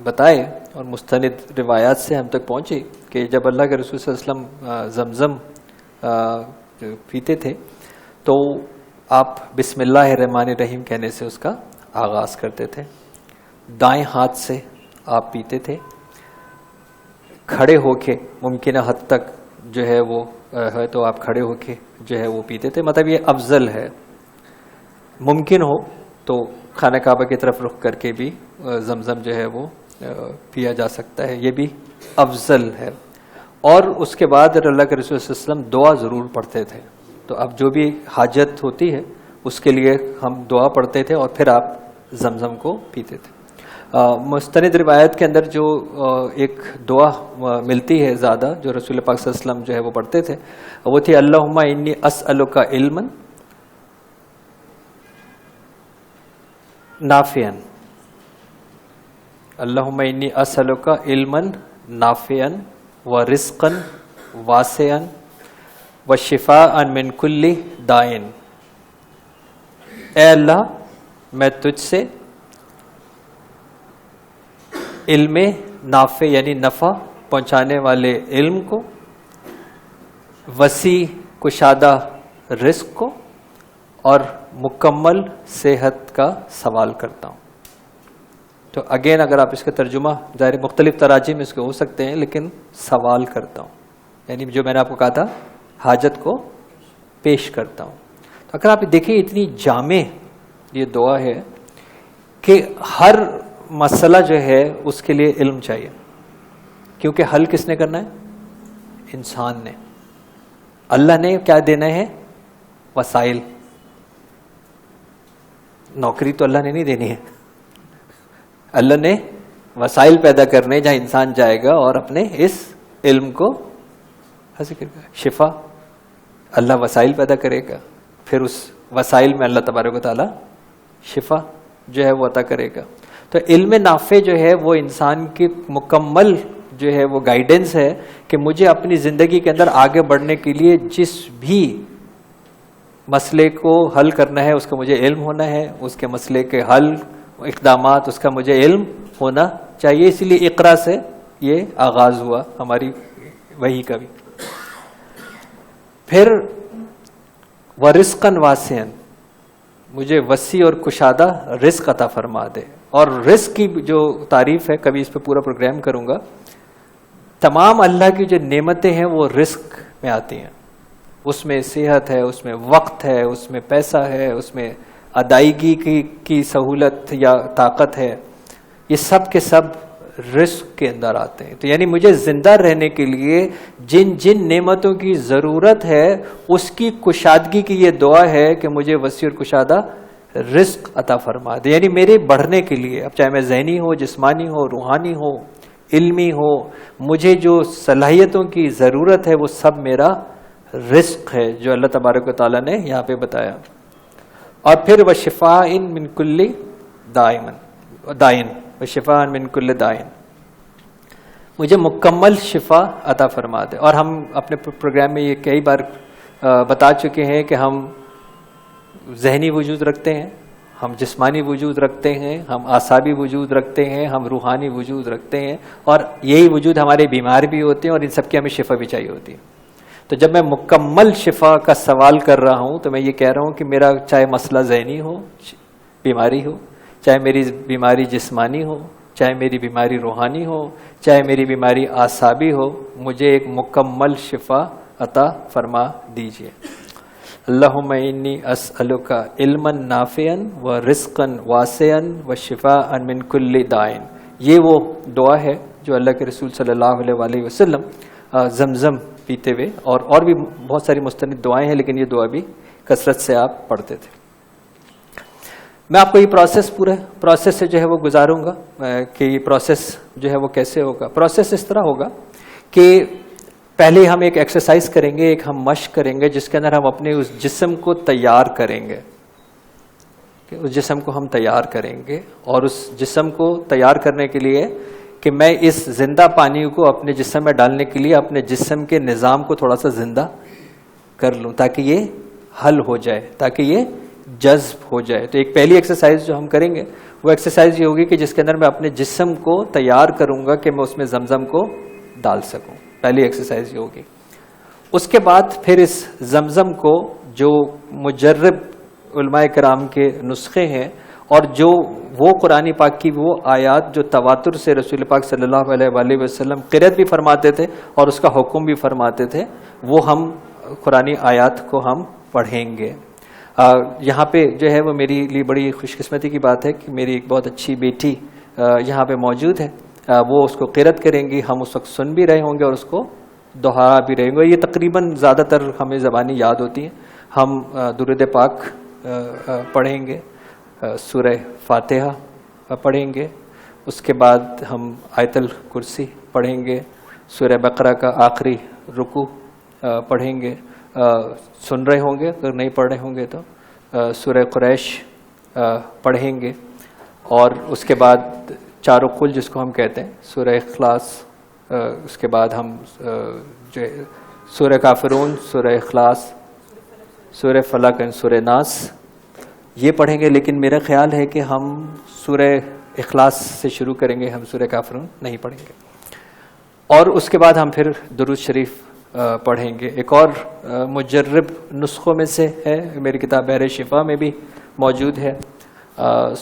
بتائے اور مستند روایات سے ہم تک پہنچے کہ جب اللہ کے رسول صلی اللہ علیہ وسلم زمزم پیتے تھے تو آپ بسم اللہ الرحمن الرحیم کہنے سے اس کا آغاز کرتے تھے. دائیں ہاتھ سے آپ پیتے تھے, کھڑے ہو کے ممکنہ حد تک جو ہے وہ ہے تو آپ کھڑے ہو کے جو ہے وہ پیتے تھے. مطلب یہ افضل ہے, ممکن ہو تو خانہ کعبہ کی طرف رخ کر کے بھی زمزم جو ہے وہ پیا جا سکتا ہے, یہ بھی افضل ہے. اور اس کے بعد اللہ کے رسول صلی اللہ علیہ وسلم دعا ضرور پڑھتے تھے. تو اب جو بھی حاجت ہوتی ہے اس کے لیے ہم دعا پڑھتے تھے اور پھر آپ زمزم کو پیتے تھے. مستند روایت کے اندر جو ایک دعا ملتی ہے زیادہ جو رسول پاک صلی اللہ علیہ وسلم جو ہے وہ پڑھتے تھے وہ تھی اللہم انی اسألک علما نافعا. اللہم انی اسألک علما نافعا ورزقا واسعا وشفاء من کل داء. اے اللہ میں تجھ سے علم نافع یعنی نفع پہنچانے والے علم کو, وسیع کشادہ رزق کو اور مکمل صحت کا سوال کرتا ہوں. تو اگین اگر آپ اس کا ترجمہ ظاہر مختلف تراجم اس کے ہو سکتے ہیں, لیکن سوال کرتا ہوں یعنی جو میں نے آپ کو کہا تھا حاجت کو پیش کرتا ہوں. تو اگر آپ دیکھیں اتنی جامع یہ دعا ہے کہ ہر مسئلہ جو ہے اس کے لیے علم چاہیے, کیونکہ حل کس نے کرنا ہے؟ انسان نے. اللہ نے کیا دینا ہے؟ وسائل. نوکری تو اللہ نے نہیں دینی ہے, اللہ نے وسائل پیدا کرنے جہاں انسان جائے گا اور اپنے اس علم کو حاصل کرے گا. شفا اللہ وسائل پیدا کرے گا, پھر اس وسائل میں اللہ تبارک و تعالی شفا جو ہے وہ عطا کرے گا. تو علم نافع جو ہے وہ انسان کی مکمل جو ہے وہ گائیڈنس ہے کہ مجھے اپنی زندگی کے اندر آگے بڑھنے کے لیے جس بھی مسئلے کو حل کرنا ہے اس کا مجھے علم ہونا ہے, اس کے مسئلے کے حل اقدامات اس کا مجھے علم ہونا چاہیے. اسی لیے اقرا سے یہ آغاز ہوا ہماری وحی کا بھی. پھر ورزقا واسعا, مجھے وسیع اور کشادہ رزق عطا فرما دے. اور رزق کی جو تعریف ہے کبھی اس پہ پورا پروگرام کروں گا. تمام اللہ کی جو نعمتیں ہیں وہ رزق میں آتی ہیں. اس میں صحت ہے, اس میں وقت ہے, اس میں پیسہ ہے, اس میں ادائیگی کی سہولت یا طاقت ہے. یہ سب کے سب رزق کے اندر آتے ہیں. تو یعنی مجھے زندہ رہنے کے لیے جن جن نعمتوں کی ضرورت ہے اس کی کشادگی کی یہ دعا ہے کہ مجھے وسیع اور کشادہ رزق عطا فرما دے. یعنی میرے بڑھنے کے لیے, اب چاہے میں ذہنی ہو, جسمانی ہو, روحانی ہو, علمی ہو, مجھے جو صلاحیتوں کی ضرورت ہے وہ سب میرا رزق ہے جو اللہ تبارک و تعالیٰ نے یہاں پہ بتایا. اور پھر وشفاء من کل دائن, وشفاء من کل دائن, مجھے مکمل شفا عطا فرما دے. اور ہم اپنے پروگرام میں یہ کئی بار بتا چکے ہیں کہ ہم ذہنی وجود رکھتے ہیں, ہم جسمانی وجود رکھتے ہیں, ہم اعصابی وجود رکھتے ہیں, ہم روحانی وجود رکھتے ہیں, اور یہی وجود ہمارے بیمار بھی ہوتے ہیں اور ان سب کی ہمیں شفا بھی چاہیے ہوتی ہے. تو جب میں مکمل شفا کا سوال کر رہا ہوں تو میں یہ کہہ رہا ہوں کہ میرا چاہے مسئلہ ذہنی ہو, بیماری ہو, چاہے میری بیماری جسمانی ہو, چاہے میری بیماری روحانی ہو, چاہے میری بیماری اعصابی ہو, مجھے ایک مکمل شفا عطا فرما دیجیے. اللہم انی اسألک علما نافعا و رزقا واسعا و شفاء من کل داء. یہ وہ دعا ہے جو اللہ کے رسول صلی اللہ علیہ وآلہ وسلم زمزم پیتے ہوئے, اور بھی بہت ساری مستند دعائیں ہیں لیکن یہ دعا بھی کثرت سے آپ پڑھتے تھے. میں آپ کو یہ پورے پروسیس سے جو ہے وہ گزاروں گا کہ یہ پروسیس جو ہے وہ کیسے ہوگا. پروسیس اس طرح ہوگا کہ پہلے ہم ایک ایکسرسائز کریں گے, ایک ہم مشق کریں گے جس کے اندر ہم اپنے اس جسم کو تیار کریں گے, کہ اس جسم کو ہم تیار کریں گے. اور اس جسم کو تیار کرنے کے لیے کہ میں اس زندہ پانی کو اپنے جسم میں ڈالنے کے لیے اپنے جسم کے نظام کو تھوڑا سا زندہ کر لوں تاکہ یہ حل ہو جائے, تاکہ یہ جذب ہو جائے. تو ایک پہلی ایکسرسائز جو ہم کریں گے وہ ایکسرسائز یہ ہوگی کہ جس کے اندر میں اپنے جسم کو تیار کروں گا کہ میں اس میں زمزم کو ڈال سکوں. پہلی ایکسرسائز یہ ہوگی. اس کے بعد پھر اس زمزم کو جو مجرب علماء کرام کے نسخے ہیں اور جو وہ قرآن پاک کی وہ آیات جو تواتر سے رسول پاک صلی اللہ علیہ وآلہ وسلم قرأت بھی فرماتے تھے اور اس کا حکم بھی فرماتے تھے, وہ ہم قرآن آیات کو ہم پڑھیں گے. یہاں پہ جو ہے وہ میری لیے بڑی خوش قسمتی کی بات ہے کہ میری ایک بہت اچھی بیٹی یہاں پہ موجود ہے, وہ اس کو قرأت کریں گی, ہم اس وقت سن بھی رہے ہوں گے اور اس کو دہرا بھی رہیں گے. یہ تقریباً زیادہ تر ہمیں زبانی یاد ہوتی ہیں. ہم درود پاک پڑھیں گے, سورہ فاتحہ پڑھیں گے, اس کے بعد ہم آیت الکرسی پڑھیں گے, سورہ بقرہ کا آخری رکوع پڑھیں گے, سن رہے ہوں گے, اگر نہیں پڑھ رہے ہوں گے تو سورہ قریش پڑھیں گے, اور اس کے بعد چاروں قل جس کو ہم کہتے ہیں, سورہ اخلاص, اس کے بعد ہم جو سورہ کافرون, سورہ اخلاص, سورہ فلق اور سورہ ناس یہ پڑھیں گے. لیکن میرا خیال ہے کہ ہم سورہ اخلاص سے شروع کریں گے, ہم سورہ کافرون نہیں پڑھیں گے. اور اس کے بعد ہم پھر درود شریف پڑھیں گے. ایک اور مجرب نسخوں میں سے ہے, میری کتاب بحر شفا میں بھی موجود ہے,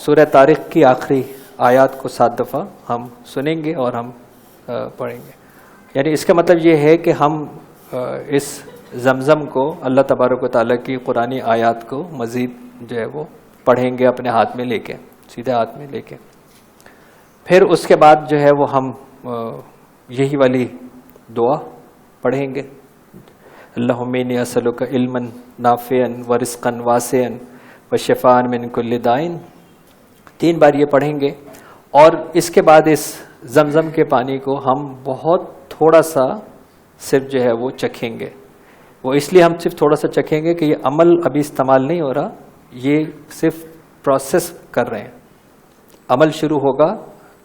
سورہ طارق کی آخری آیات کو 7 دفعہ ہم سنیں گے اور ہم پڑھیں گے. یعنی اس کا مطلب یہ ہے کہ ہم اس زمزم کو, اللہ تبارک و تعالیٰ کی قرآنی آیات کو مزید جو ہے وہ پڑھیں گے اپنے ہاتھ میں لے کے, سیدھے ہاتھ میں لے کے. پھر اس کے بعد جو ہے وہ ہم یہی والی دعا پڑھیں گے, اللہم انی اسألک علما نافعا و رزقا واسعا و شفاء من کل داء. 3 بار یہ پڑھیں گے. اور اس کے بعد اس زمزم کے پانی کو ہم بہت تھوڑا سا صرف جو ہے وہ چکھیں گے. وہ اس لیے ہم صرف تھوڑا سا چکھیں گے کہ یہ عمل ابھی استعمال نہیں ہو رہا, یہ صرف پروسیس کر رہے ہیں. عمل شروع ہوگا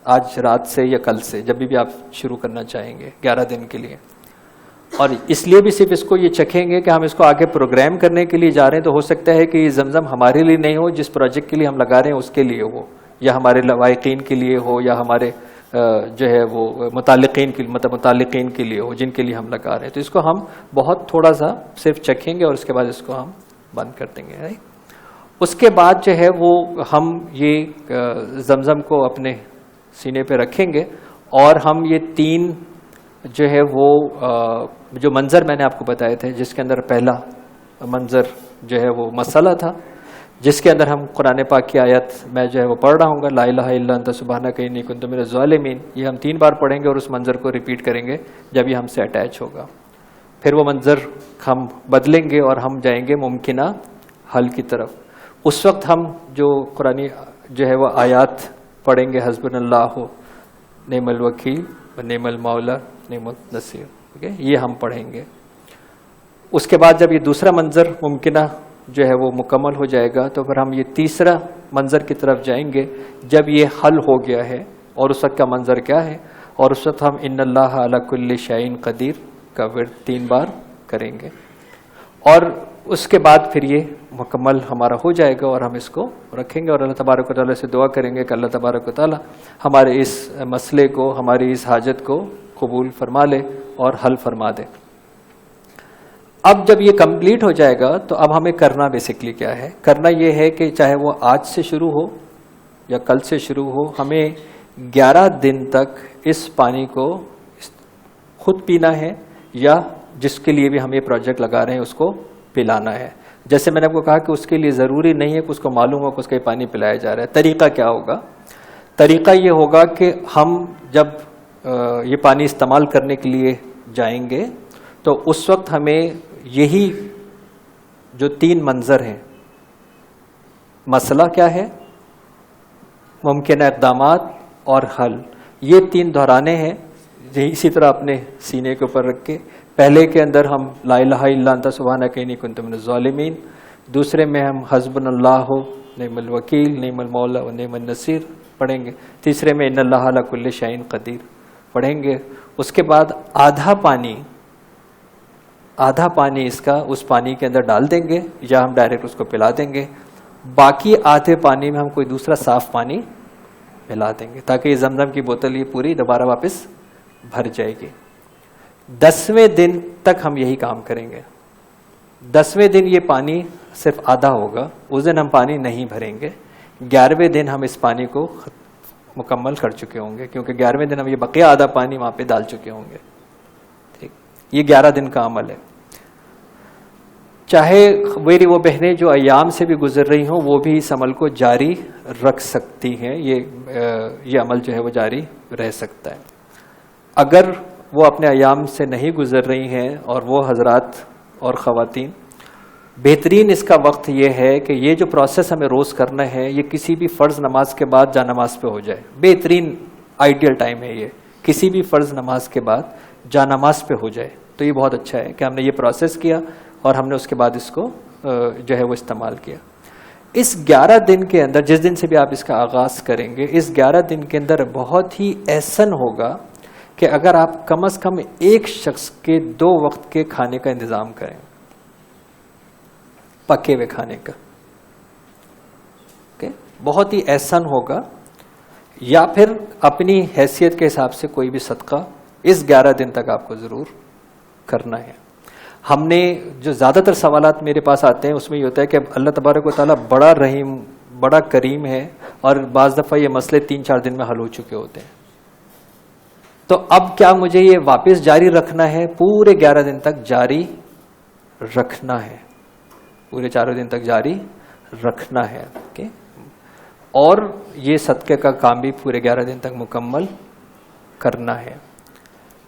آج رات سے یا کل سے, جب بھی آپ شروع کرنا چاہیں گے 11 دن کے لیے. اور اس لیے بھی صرف اس کو یہ چکھیں گے کہ ہم اس کو آگے پروگرام کرنے کے لیے جا رہے ہیں. تو ہو سکتا ہے کہ یہ زمزم ہمارے لیے نہیں ہو, جس پروجیکٹ کے لیے ہم لگا رہے ہیں اس کے لیے ہو, یا ہمارے لوائقین کے لیے ہو, یا ہمارے جو ہے وہ متعلقین کے لیے ہو, جن کے لیے ہم لگا رہے ہیں. تو اس کو ہم بہت تھوڑا سا صرف چکھیں گے اور اس کے بعد اس کو ہم بند کر دیں گے. اس کے بعد جو ہے وہ ہم یہ زمزم کو اپنے سینے پہ رکھیں گے اور ہم یہ 3 جو ہے وہ جو منظر میں نے آپ کو بتائے تھے، جس کے اندر پہلا منظر جو ہے وہ مسئلہ تھا، جس کے اندر ہم قرآن پاک کی آیت میں جو ہے وہ پڑھ رہا ہوں گا، لا الہ الا انت سبحانک انی کنت من الظالمین، یہ ہم 3 بار پڑھیں گے اور اس منظر کو ریپیٹ کریں گے جب یہ ہم سے اٹیچ ہوگا. پھر وہ منظر ہم بدلیں گے اور ہم جائیں گے ممکنہ حل کی طرف. اس وقت ہم جو قرآنی جو ہے وہ آیات پڑھیں گے، حسبنا اللہ نعم الوکیل و نعم المولا نعم النصیر، یہ ہم پڑھیں گے. اس کے بعد جب یہ دوسرا منظر ممکنہ جو ہے وہ مکمل ہو جائے گا تو پھر ہم یہ تیسرا منظر کی طرف جائیں گے جب یہ حل ہو گیا ہے. اور اس وقت کا منظر کیا ہے؟ اور اس وقت ہم ان اللہ علی کل شیء قدیر کا ورد 3 بار کریں گے. اور اس کے بعد پھر یہ مکمل ہمارا ہو جائے گا اور ہم اس کو رکھیں گے اور اللہ تبارک و تعالیٰ سے دعا کریں گے کہ اللہ تبارک و تعالیٰ ہمارے اس مسئلے کو، ہماری اس حاجت کو قبول فرما لے اور حل فرما دے. اب جب یہ کمپلیٹ ہو جائے گا تو اب ہمیں کرنا بیسکلی کیا ہے؟ کرنا یہ ہے کہ چاہے وہ آج سے شروع ہو یا کل سے شروع ہو، ہمیں 11 دن تک اس پانی کو خود پینا ہے یا جس کے لیے بھی ہم یہ پروجیکٹ لگا رہے ہیں اس کو پلانا ہے. جیسے میں نے آپ کو کہا کہ اس کے لیے ضروری نہیں ہے کہ اس کو معلوم ہو کہ اس کا یہ پانی پلایا جا رہا ہے. طریقہ کیا ہوگا؟ طریقہ یہ ہوگا کہ ہم جب یہ پانی استعمال کرنے کے لیے جائیں گے تو اس وقت ہمیں یہی جو 3 منظر ہیں، مسئلہ کیا ہے، ممکنہ اقدامات اور حل، یہ 3 دہرانے ہیں. اسی طرح اپنے سینے کے اوپر رکھ کے پہلے کے اندر ہم لا الہ الا انت سبحانک انی کنت من الظالمین، دوسرے میں ہم حسبنا اللہ نعم الوکیل نعم المولا و نعم النصیر پڑھیں گے، تیسرے میں ان اللہ علی کل شیء قدیر پڑھیں گے. اس کے بعد آدھا پانی اس کا اس پانی کے اندر ڈال دیں گے یا ہم ڈائریکٹ اس کو پلا دیں گے. باقی آدھے پانی میں ہم کوئی دوسرا صاف پانی ملا دیں گے تاکہ یہ زمزم کی بوتل یہ پوری دوبارہ واپس بھر جائے گی. 10ویں دن تک ہم یہی کام کریں گے. 10ویں دن یہ پانی صرف آدھا ہوگا، اس دن ہم پانی نہیں بھریں گے. 11ویں دن ہم اس پانی کو مکمل کر چکے ہوں گے کیونکہ 11ویں دن ہم یہ بقیہ آدھا پانی وہاں پہ ڈال چکے ہوں گے. ٹھیک، یہ 11 دن کا عمل ہے. چاہے میری وہ بہنیں جو ایام سے بھی گزر رہی ہوں وہ بھی اس عمل کو جاری رکھ سکتی ہیں. یہ عمل جو ہے وہ جاری رہ سکتا ہے. اگر وہ اپنے ایام سے نہیں گزر رہی ہیں اور وہ حضرات اور خواتین، بہترین اس کا وقت یہ ہے کہ یہ جو پروسیس ہمیں روز کرنا ہے یہ کسی بھی فرض نماز کے بعد جا نماز پہ ہو جائے. بہترین آئیڈیل ٹائم ہے یہ، کسی بھی فرض نماز کے بعد جا نماز پہ ہو جائے تو یہ بہت اچھا ہے کہ ہم نے یہ پروسیس کیا اور ہم نے اس کے بعد اس کو جو ہے وہ استعمال کیا. اس 11 دن کے اندر، جس دن سے بھی آپ اس کا آغاز کریں گے، اس 11 دن کے اندر بہت ہی احسن ہوگا کہ اگر آپ کم از کم ایک شخص کے 2 وقت کے کھانے کا انتظام کریں، پکے ہوئے کھانے کا. بہت ہی احسن ہوگا. یا پھر اپنی حیثیت کے حساب سے کوئی بھی صدقہ اس 11 دن تک آپ کو ضرور کرنا ہے. ہم نے جو زیادہ تر سوالات میرے پاس آتے ہیں اس میں یہ ہوتا ہے کہ اللہ تبارک و تعالیٰ بڑا رحیم، بڑا کریم ہے اور بعض دفعہ یہ مسئلے 3-4 دن میں حل ہو چکے ہوتے ہیں. تو اب کیا مجھے یہ واپس جاری رکھنا ہے؟ پورے 11 دن تک جاری رکھنا ہے، پورے 4 دن تک جاری رکھنا ہے. اور یہ صدقے کا کام بھی پورے 11 دن تک مکمل کرنا ہے.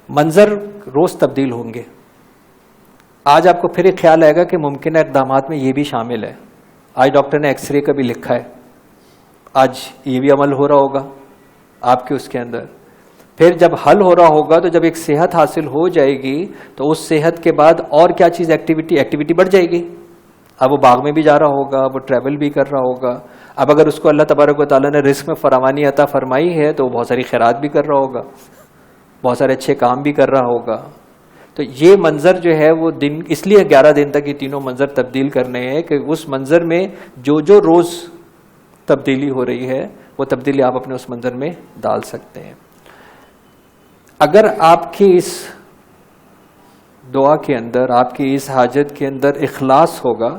منظر روز تبدیل ہوں گے. آج آپ کو پھر ایک خیال آئے گا کہ ممکنہ اقدامات میں یہ بھی شامل ہے. آج ڈاکٹر نے ایکس رے کا بھی لکھا ہے، آج یہ بھی عمل ہو رہا ہوگا آپ کے اس کے اندر. پھر جب حل ہو رہا ہوگا تو جب ایک صحت حاصل ہو جائے گی تو اس صحت کے بعد اور کیا چیز ایکٹیویٹی بڑھ جائے گی. اب وہ باغ میں بھی جا رہا ہوگا، وہ ٹریول بھی کر رہا ہوگا. اب اگر اس کو اللہ تبارک و تعالیٰ نے رزق میں فراوانی عطا فرمائی ہے تو وہ بہت ساری خیرات بھی کر رہا ہوگا، بہت سارے اچھے کام بھی کر رہا ہوگا. تو یہ منظر جو ہے وہ دن، اس لیے 11 دن تک یہ تینوں منظر تبدیل کرنے ہیں کہ اس منظر میں جو روز تبدیلی ہو رہی ہے وہ تبدیلی آپ اپنے اس منظر میں ڈال سکتے ہیں. اگر آپ کی اس دعا کے اندر، آپ کی اس حاجت کے اندر اخلاص ہوگا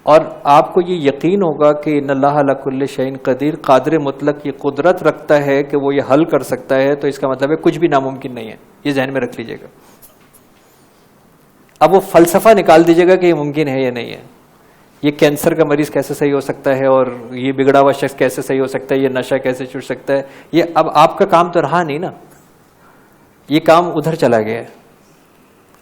اور آپ کو یہ یقین ہوگا کہ ان اللہ علی کل شیء قدیر، قادر مطلق یہ قدرت رکھتا ہے کہ وہ یہ حل کر سکتا ہے، تو اس کا مطلب ہے کچھ بھی ناممکن نہیں ہے. یہ ذہن میں رکھ لیجئے گا. اب وہ فلسفہ نکال دیجئے گا کہ یہ ممکن ہے یا نہیں ہے. یہ کینسر کا مریض کیسے صحیح ہو سکتا ہے، اور یہ بگڑا ہوا شخص کیسے صحیح ہو سکتا ہے، یہ نشہ کیسے چھوٹ سکتا ہے. یہ اب آپ کا کام تو رہا نہیں نا، یہ کام ادھر چلا گیا ہے.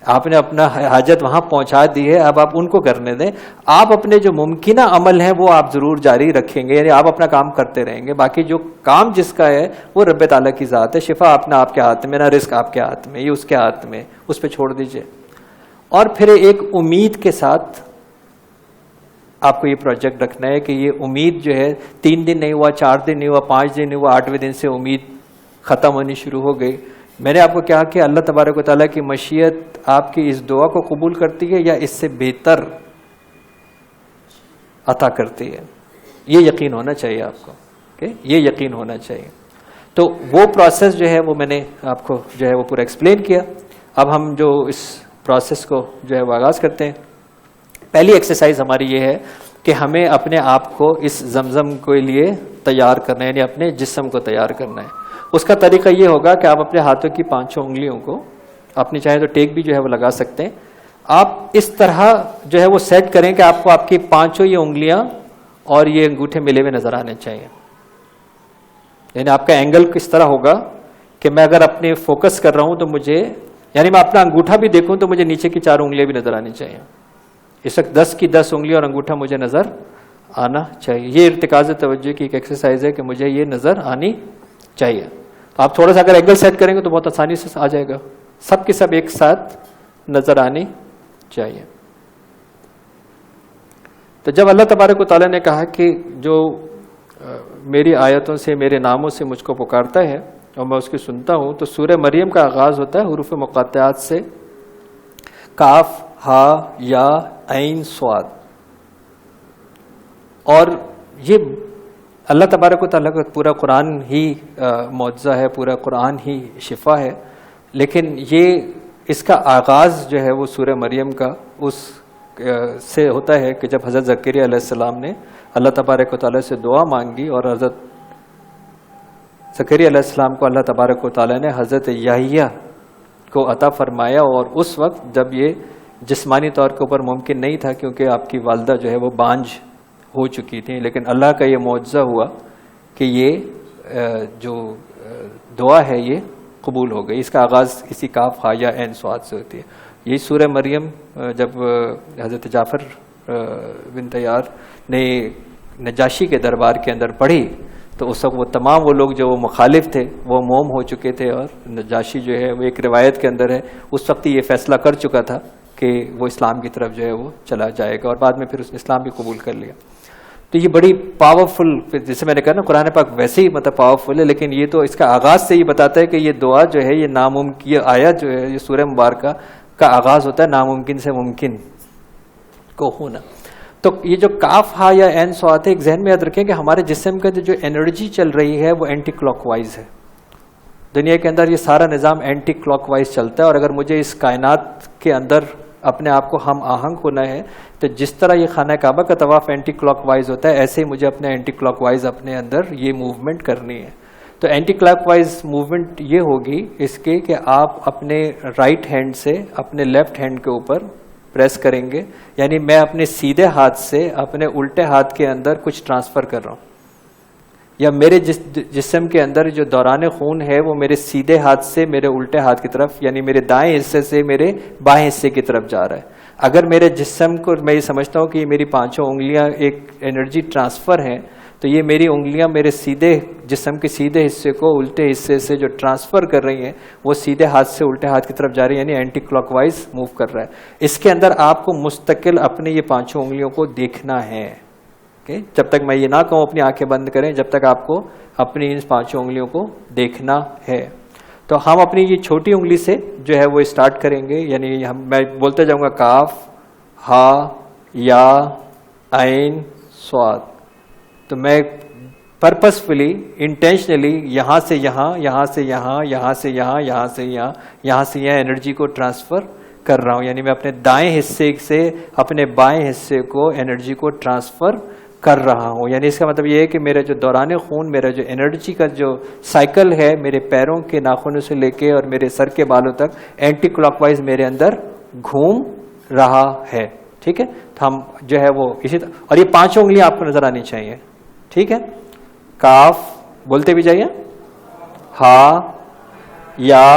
آپ نے اپنا حاجت وہاں پہنچا دی ہے، اب آپ ان کو کرنے دیں. آپ اپنے جو ممکنہ عمل ہیں وہ آپ ضرور جاری رکھیں گے، یعنی آپ اپنا کام کرتے رہیں گے. باقی جو کام جس کا ہے وہ رب تعالیٰ کی ذات ہے. شفا اپنا آپ کے ہاتھ میں، نہ رزق آپ کے ہاتھ میں، یہ اس کے ہاتھ میں، اس پہ چھوڑ دیجئے. اور پھر ایک امید کے ساتھ آپ کو یہ پروجیکٹ رکھنا ہے کہ یہ امید جو ہے 3 دن نہیں ہوا، 4 دن نہیں ہوا، 5 دن نہیں ہوا، 8ویں دن سے امید ختم ہونی شروع ہو گئی. میں نے آپ کو کہا کہ اللہ تبارک و تعالیٰ کی مشیت آپ کی اس دعا کو قبول کرتی ہے یا اس سے بہتر عطا کرتی ہے. یہ یقین ہونا چاہیے آپ کو، یہ یقین ہونا چاہیے. تو وہ پروسیس جو ہے وہ میں نے آپ کو جو ہے وہ پورا ایکسپلین کیا. اب ہم جو اس پروسیس کو جو ہے وہ آغاز کرتے ہیں. پہلی ایکسرسائز ہماری یہ ہے کہ ہمیں اپنے آپ کو اس زمزم کے لیے تیار کرنا ہے، یعنی اپنے جسم کو تیار کرنا ہے. اس کا طریقہ یہ ہوگا کہ آپ اپنے ہاتھوں کی 5 انگلیوں کو، اپنی چاہیں تو ٹیک بھی جو ہے وہ لگا سکتے ہیں، آپ اس طرح جو ہے وہ سیٹ کریں کہ آپ کو آپ کی 5 یہ انگلیاں اور یہ انگوٹھے ملے ہوئے نظر آنے چاہیے. یعنی آپ کا اینگل کس طرح ہوگا کہ میں اگر اپنے فوکس کر رہا ہوں تو مجھے، یعنی میں اپنا انگوٹھا بھی دیکھوں تو مجھے نیچے کی 4 انگلیاں بھی نظر آنی چاہیے. اس وقت 10 کی 10 انگلی اور انگوٹھا مجھے نظر آنا چاہیے. یہ ارتکاز توجہ کی ایک ایکسرسائز ہے کہ مجھے یہ نظر آنی چاہیے. آپ تھوڑا سا اگر اینگل سیٹ کریں گے تو بہت آسانی سے آ جائے گا. سب کے سب ایک ساتھ نظر آنی چاہیے. تو جب اللہ تبارک و تعالیٰ نے کہا کہ جو میری آیتوں سے، میرے ناموں سے مجھ کو پکارتا ہے اور میں اس کی سنتا ہوں، تو سورہ مریم کا آغاز ہوتا ہے حروف مقطعات سے، کاف، ہا، یا، عین، صاد. اور یہ اللہ تبارک و تعالیٰ کا پورا قرآن ہی معجزہ ہے، پورا قرآن ہی شفا ہے. لیکن یہ اس کا آغاز جو ہے وہ سورہ مریم کا اس سے ہوتا ہے کہ جب حضرت زکریا علیہ السلام نے اللہ تبارک و تعالیٰ سے دعا مانگی، اور حضرت زکریا علیہ السلام کو اللہ تبارک و تعالیٰ نے حضرت یحییٰ کو عطا فرمایا. اور اس وقت جب یہ جسمانی طور کے اوپر ممکن نہیں تھا کیونکہ آپ کی والدہ جو ہے وہ بانجھ ہو چکی تھی، لیکن اللہ کا یہ معجزہ ہوا کہ یہ جو دعا ہے یہ قبول ہو گئی. اس کا آغاز اسی کاف، ہا، یا، عین، صاد سے ہوتی ہے. یہی سورہ مریم جب حضرت جعفر بن طیار نے نجاشی کے دربار کے اندر پڑھی تو اس وقت وہ تمام وہ لوگ جو وہ مخالف تھے وہ موم ہو چکے تھے، اور نجاشی جو ہے وہ ایک روایت کے اندر ہے اس وقت یہ فیصلہ کر چکا تھا کہ وہ اسلام کی طرف جو ہے وہ چلا جائے گا، اور بعد میں پھر اس نے اسلام بھی قبول کر لیا. تو یہ بڑی پاورفل، جیسے میں نے کہا نا قرآن پاک ویسے ہی مطلب پاورفل ہے، لیکن یہ تو اس کا آغاز سے یہ بتاتا ہے کہ یہ دعا جو ہے یہ ناممکن، یہ آیت جو ہے یہ سورہ مبارکہ کا آغاز ہوتا ہے ناممکن سے ممکن کو ہونا. تو یہ جو کاف، ہا، یا، عین، صاد ہے، ایک ذہن میں یاد رکھیں کہ ہمارے جسم کا جو انرجی چل رہی ہے وہ اینٹی کلاک وائز ہے. دنیا کے اندر یہ سارا نظام اینٹی کلاک وائز چلتا ہے، اور اگر مجھے اس کائنات کے اندر اپنے آپ کو ہم آہنگ ہونا ہے تو جس طرح یہ خانہ کعبہ کا طواف اینٹی کلاک وائز ہوتا ہے، ایسے ہی مجھے اپنے اینٹی کلاک وائز اپنے اندر یہ موومنٹ کرنی ہے. تو اینٹی کلاک وائز موومنٹ یہ ہوگی اس کے کہ آپ اپنے رائٹ ہینڈ سے اپنے لیفٹ ہینڈ کے اوپر پریس کریں گے، یعنی میں اپنے سیدھے ہاتھ سے اپنے الٹے ہاتھ کے اندر کچھ ٹرانسفر کر رہا ہوں، یا میرے جسم کے اندر جو دوران خون ہے وہ میرے سیدھے ہاتھ سے میرے الٹے ہاتھ کی طرف، یعنی میرے دائیں حصے سے میرے بائیں حصے کی طرف جا رہا ہے. اگر میرے جسم کو میں یہ سمجھتا ہوں کہ یہ میری 5 انگلیاں ایک انرجی ٹرانسفر ہیں، تو یہ میری انگلیاں میرے سیدھے جسم کے سیدھے حصے کو الٹے حصے سے جو ٹرانسفر کر رہی ہیں وہ سیدھے ہاتھ سے الٹے ہاتھ کی طرف جا رہی ہیں، یعنی اینٹی کلاک وائز موو کر رہا ہے. اس کے اندر آپ کو مستقل اپنے یہ 5 انگلیوں کو دیکھنا ہے. جب تک میں یہ نہ کہوں اپنی آنکھیں بند کریں، جب تک آپ کو اپنی ان 5 انگلیوں کو دیکھنا ہے. تو ہم اپنی یہ چھوٹی انگلی سے جو ہے وہ اسٹارٹ کریں گے، یعنی میں بولتے جاؤں گا کاف، ہا، یا، عین، صاد. تو میں پرپسفلی، انٹینشنلی یہاں سے یہاں، یہاں سے یہاں، یہاں سے یہاں، یہاں سے یہاں، یہاں سے یہاں انرجی کو ٹرانسفر کر رہا ہوں، یعنی میں اپنے دائیں حصے سے اپنے بائیں حصے کو انرجی کو ٹرانسفر کر رہا ہوں. یعنی اس کا مطلب یہ ہے کہ میرا جو دوران خون، میرا جو انرجی کا جو سائیکل ہے، میرے پیروں کے ناخنوں سے لے کے اور میرے سر کے بالوں تک اینٹی کلاک وائز میرے اندر گھوم رہا ہے. ٹھیک ہے، تو ہم جو ہے وہ اسی طرح، اور یہ 5 انگلیاں آپ کو نظر آنی چاہیے. ٹھیک ہے، کاف بولتے بھی جائیے، ہا، یا،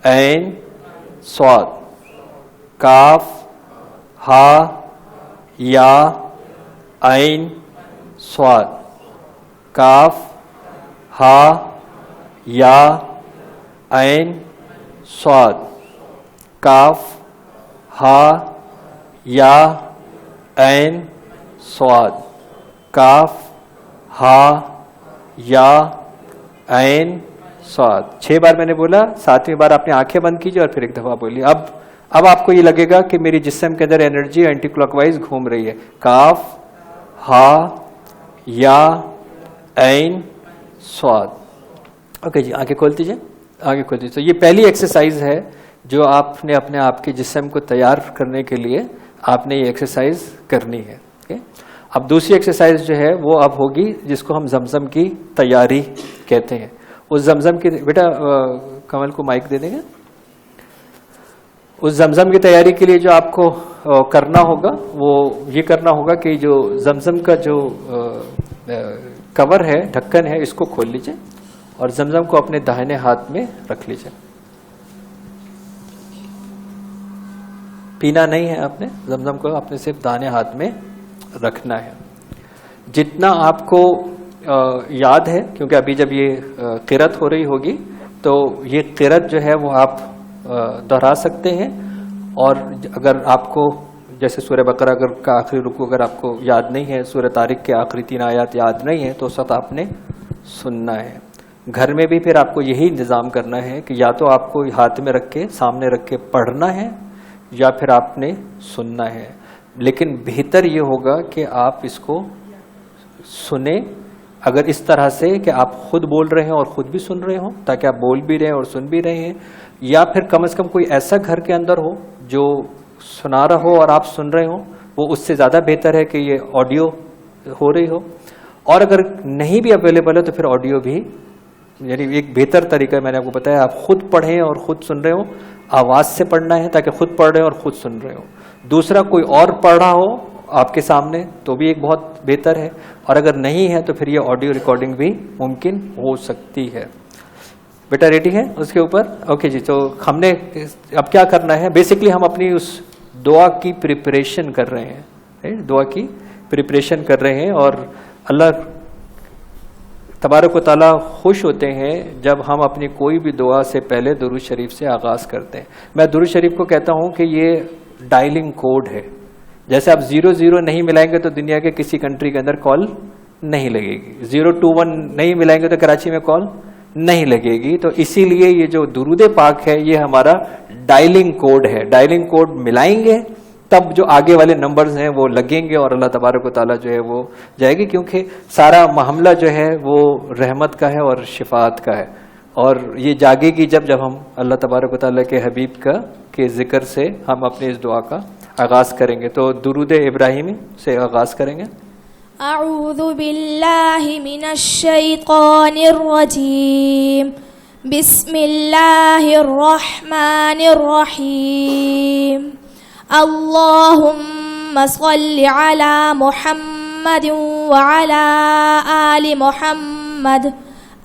عین، صاد. کاف، ہا، یا، عین، صاد. کاف، ہا، یا، عین، صاد. کاف، ہا، یا، عین، صاد. کاف، ہا، یا، عین، صاد. 6 بار میں نے بولا، 7ویں بار آپ نے آنکھیں بند کیجیے اور پھر ایک دفعہ بولی. اب آپ کو یہ لگے گا کہ میری جسم کے اندر انرجی اینٹی کلاک وائز گھوم رہی ہے. کاف، ہا، یا، عین، صاد. اوکے جی، آنکھیں کھول دیجیے، آنکھیں کھول دیجیے. تو یہ پہلی ایکسرسائز ہے جو آپ نے اپنے آپ کے جسم کو تیار کرنے کے لیے آپ نے یہ ایکسرسائز کرنی ہے. اب دوسری ایکسرسائز جو ہے وہ اب ہوگی جس کو ہم زمزم کی تیاری کہتے ہیں. اس زمزم کی، بیٹا کمل کو مائک دے دیں گے. اس زمزم کی تیاری کے لیے جو آپ کو کرنا ہوگا وہ یہ کرنا ہوگا کہ جو زمزم کا جو کور ہے، ڈھکن ہے، اس کو کھول لیجئے اور زمزم کو اپنے داہنے ہاتھ میں رکھ لیجئے. پینا نہیں ہے آپ نے، زمزم کو آپ نے صرف داہنے ہاتھ میں رکھنا ہے. جتنا آپ کو یاد ہے، کیونکہ ابھی جب یہ قرأت ہو رہی ہوگی تو یہ قرأت جو ہے وہ آپ دہرا سکتے ہیں. اور اگر آپ کو جیسے سورہ بقرہ کا آخری رکوع اگر آپ کو یاد نہیں ہے، سورہ طارق کے آخری 3 آیات یاد نہیں ہے، تو اس وقت آپ نے سننا ہے. گھر میں بھی پھر آپ کو یہی انتظام کرنا ہے کہ یا تو آپ کو ہاتھ میں رکھ کے سامنے رکھ کے پڑھنا ہے یا پھر آپ نے سننا ہے. لیکن بہتر یہ ہوگا کہ آپ اس کو سنیں، اگر اس طرح سے کہ آپ خود بول رہے ہیں اور خود بھی سن رہے ہوں، تاکہ آپ بول بھی رہے ہیں اور سن بھی رہے ہیں، یا پھر کم از کم کوئی ایسا گھر کے اندر ہو جو سنا رہا ہو اور آپ سن رہے ہوں. وہ اس سے زیادہ بہتر ہے کہ یہ آڈیو ہو رہی ہو. اور اگر نہیں بھی اویلیبل ہے تو پھر آڈیو بھی، یعنی ایک بہتر طریقہ میں نے آپ کو بتایا، آپ خود پڑھیں اور خود سن رہے ہوں. آواز سے پڑھنا ہے تاکہ خود پڑھ رہے ہوں اور خود سن رہے ہوں. دوسرا کوئی اور پڑھ رہا ہو آپ کے سامنے تو بھی ایک بہت بہتر ہے. اور اگر نہیں ہے تو پھر یہ آڈیو ریکارڈنگ بھی ممکن ہو سکتی ہے. بیٹا ریڈی ہے اس کے اوپر؟ اوکے جی. تو ہم نے اب کیا کرنا ہے، بیسکلی ہم اپنی اس دعا کی پریپریشن کر رہے ہیں، دعا کی پریپریشن کر رہے ہیں. اور اللہ تبارک و تعالیٰ خوش ہوتے ہیں جب ہم اپنی کوئی بھی دعا سے پہلے درود شریف سے آغاز کرتے ہیں. میں درود شریف کو کہتا ہوں کہ یہ ڈائلنگ کوڈ ہے. جیسے آپ 00 نہیں ملائیں گے تو دنیا کے کسی کنٹری کے اندر کال نہیں لگے گی. 021 نہیں ملائیں گے تو کراچی میں کال نہیں لگے گی. تو اسی لیے یہ جو درود پاک ہے یہ ہمارا ڈائلنگ کوڈ ہے. ڈائلنگ کوڈ ملائیں گے تب جو آگے والے نمبرز ہیں وہ لگیں گے اور اللہ تبارک و تعالیٰ جو ہے وہ جائے گی. کیونکہ سارا معاملہ جو ہے وہ رحمت کا ہے اور شفاعت کا ہے. اور یہ جاگے گی جب ہم اللہ تبارک و تعالیٰ کے حبیب کے ذکر سے ہم اپنے اس دعا کا آغاز کریں گے. تو درود ابراہیمی سے آغاز کریں گے. اعوذ باللہ من الشیطان الرجیم، بسم اللہ الرحمن الرحیم. اللہم صل علی محمد وعلی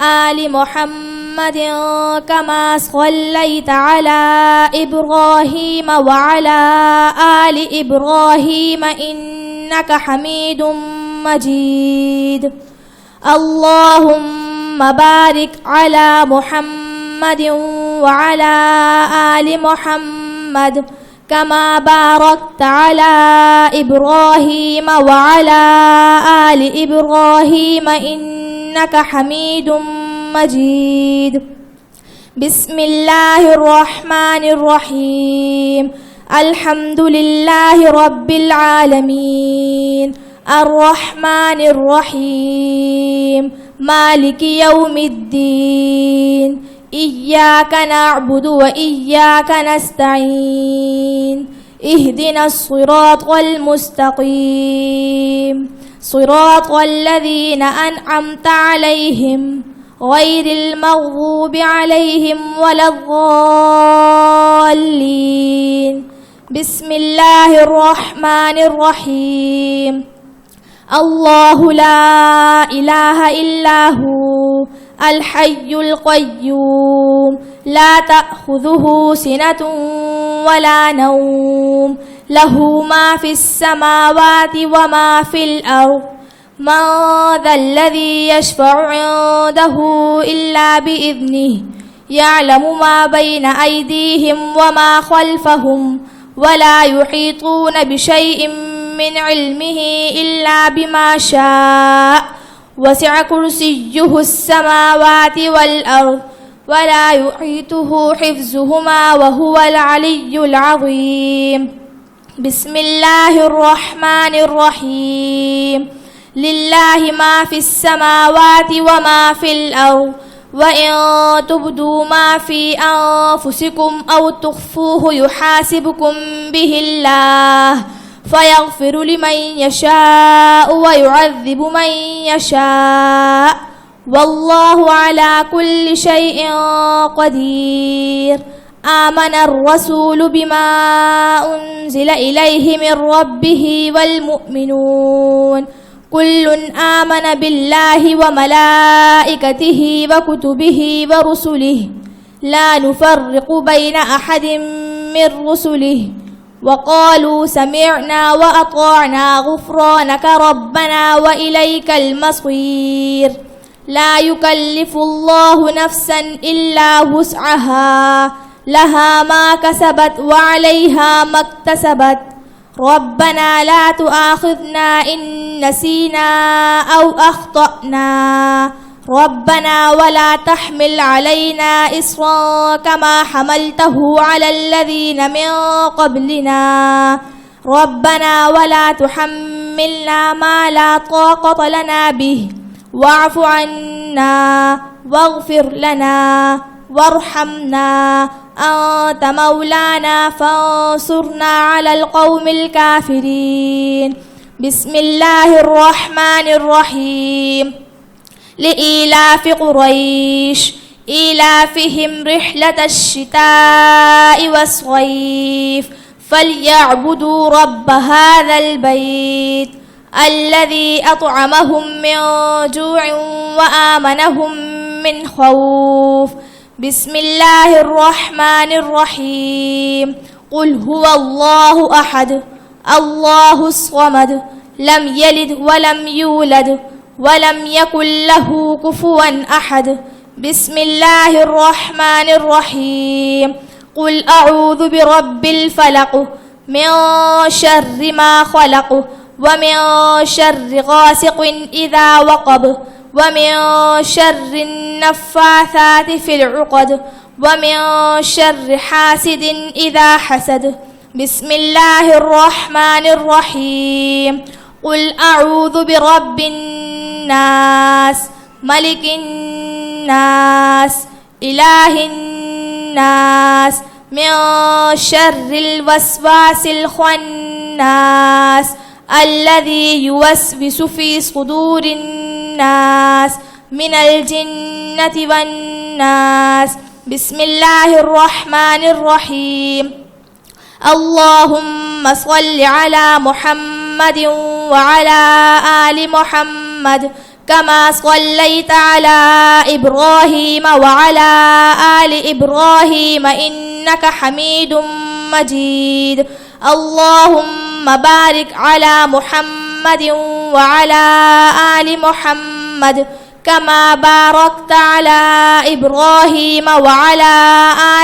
آل محمد كما صليت على إبراهيم وعلى آل إبراهيم إنك حميد مجيد. اللهم بارك على محمد وعلى آل محمد كما باركت على إبراهيم وعلى آل إبراهيم إنك حميد مجيد. بسم الله الرحمن الرحيم. الحمد لله رب العالمين الرحمن الرحيم مالك يوم الدين إياك نعبد وإياك نستعين اهدنا الصراط المستقيم صراط الذين أنعمت عليهم غير المغضوب عليهم ولا الضالين. بسم الله الرحمن الرحيم. الله لا إله إلا هو الحي القيوم لا تأخذه سنة ولا نوم له ما في السماوات وما في الأرض من ذا الذي يشفع عنده إلا بإذنه يعلم ما بين أيديهم وما خلفهم ولا يحيطون بشيء من علمه إلا بما شاء وسع كرسيه السماوات والأرض ولا يحيطه حفظهما وهو العلي العظيم. بسم الله الرحمن الرحيم. لله ما في السماوات وما في الأرض وإن تبدوا ما في أنفسكم أو تخفوه يحاسبكم به الله فيغفر لمن يشاء ويعذب من يشاء والله على كل شيء قدير. آمن الرسول بما أنزل إليه من ربه والمؤمنون كل آمن بالله وملائكته وكتبه ورسله لا نفرق بين أحد من رسله وقالوا سمعنا وأطعنا غفرانك ربنا وإليك المصير. لا يكلف الله نفسا إلا وسعها لها ما كسبت وعليها ما اكتسبت ربنا لا تؤاخذنا إن نسينا أو أخطأنا ربنا ولا تحمل علينا إصرا كما حملته على الذين من قبلنا ربنا ولا تحملنا ما لا طاقة لنا به واعف عنا واغفر لنا وارحمنا أنت مولانا فانصرنا على القوم الكافرين. بسم الله الرحمن الرحيم. لإيلاف قريش إيلافهم رحلة الشتاء والصيف فليعبدوا رب هذا البيت الذي أطعمهم من جوع وآمنهم من خوف. بسم الله الرحمن الرحيم. قل هو الله أحد الله الصمد لم يلد ولم يولد ولم يكن له كفوا أحد. بسم الله الرحمن الرحيم. قل أعوذ برب الفلق من شر ما خلق ومن شر غاسق إذا وقب ومن شر النفاثات في العقد ومن شر حاسد إذا حسد. بسم الله الرحمن الرحيم. قل أعوذ برب الناس ملك الناس إله الناس من شر الوسواس الخناس الذي يوسوس في صدور الناس من الجنة والناس. بسم الله الرحمن الرحيم. اللهم صل على محمد وعلى آل محمد كما صليت على إبراهيم وعلى آل إبراهيم إنك حميد مجيد. اللهم بارك على محمد وعلى آل محمد كما باركت على إبراهيم وعلى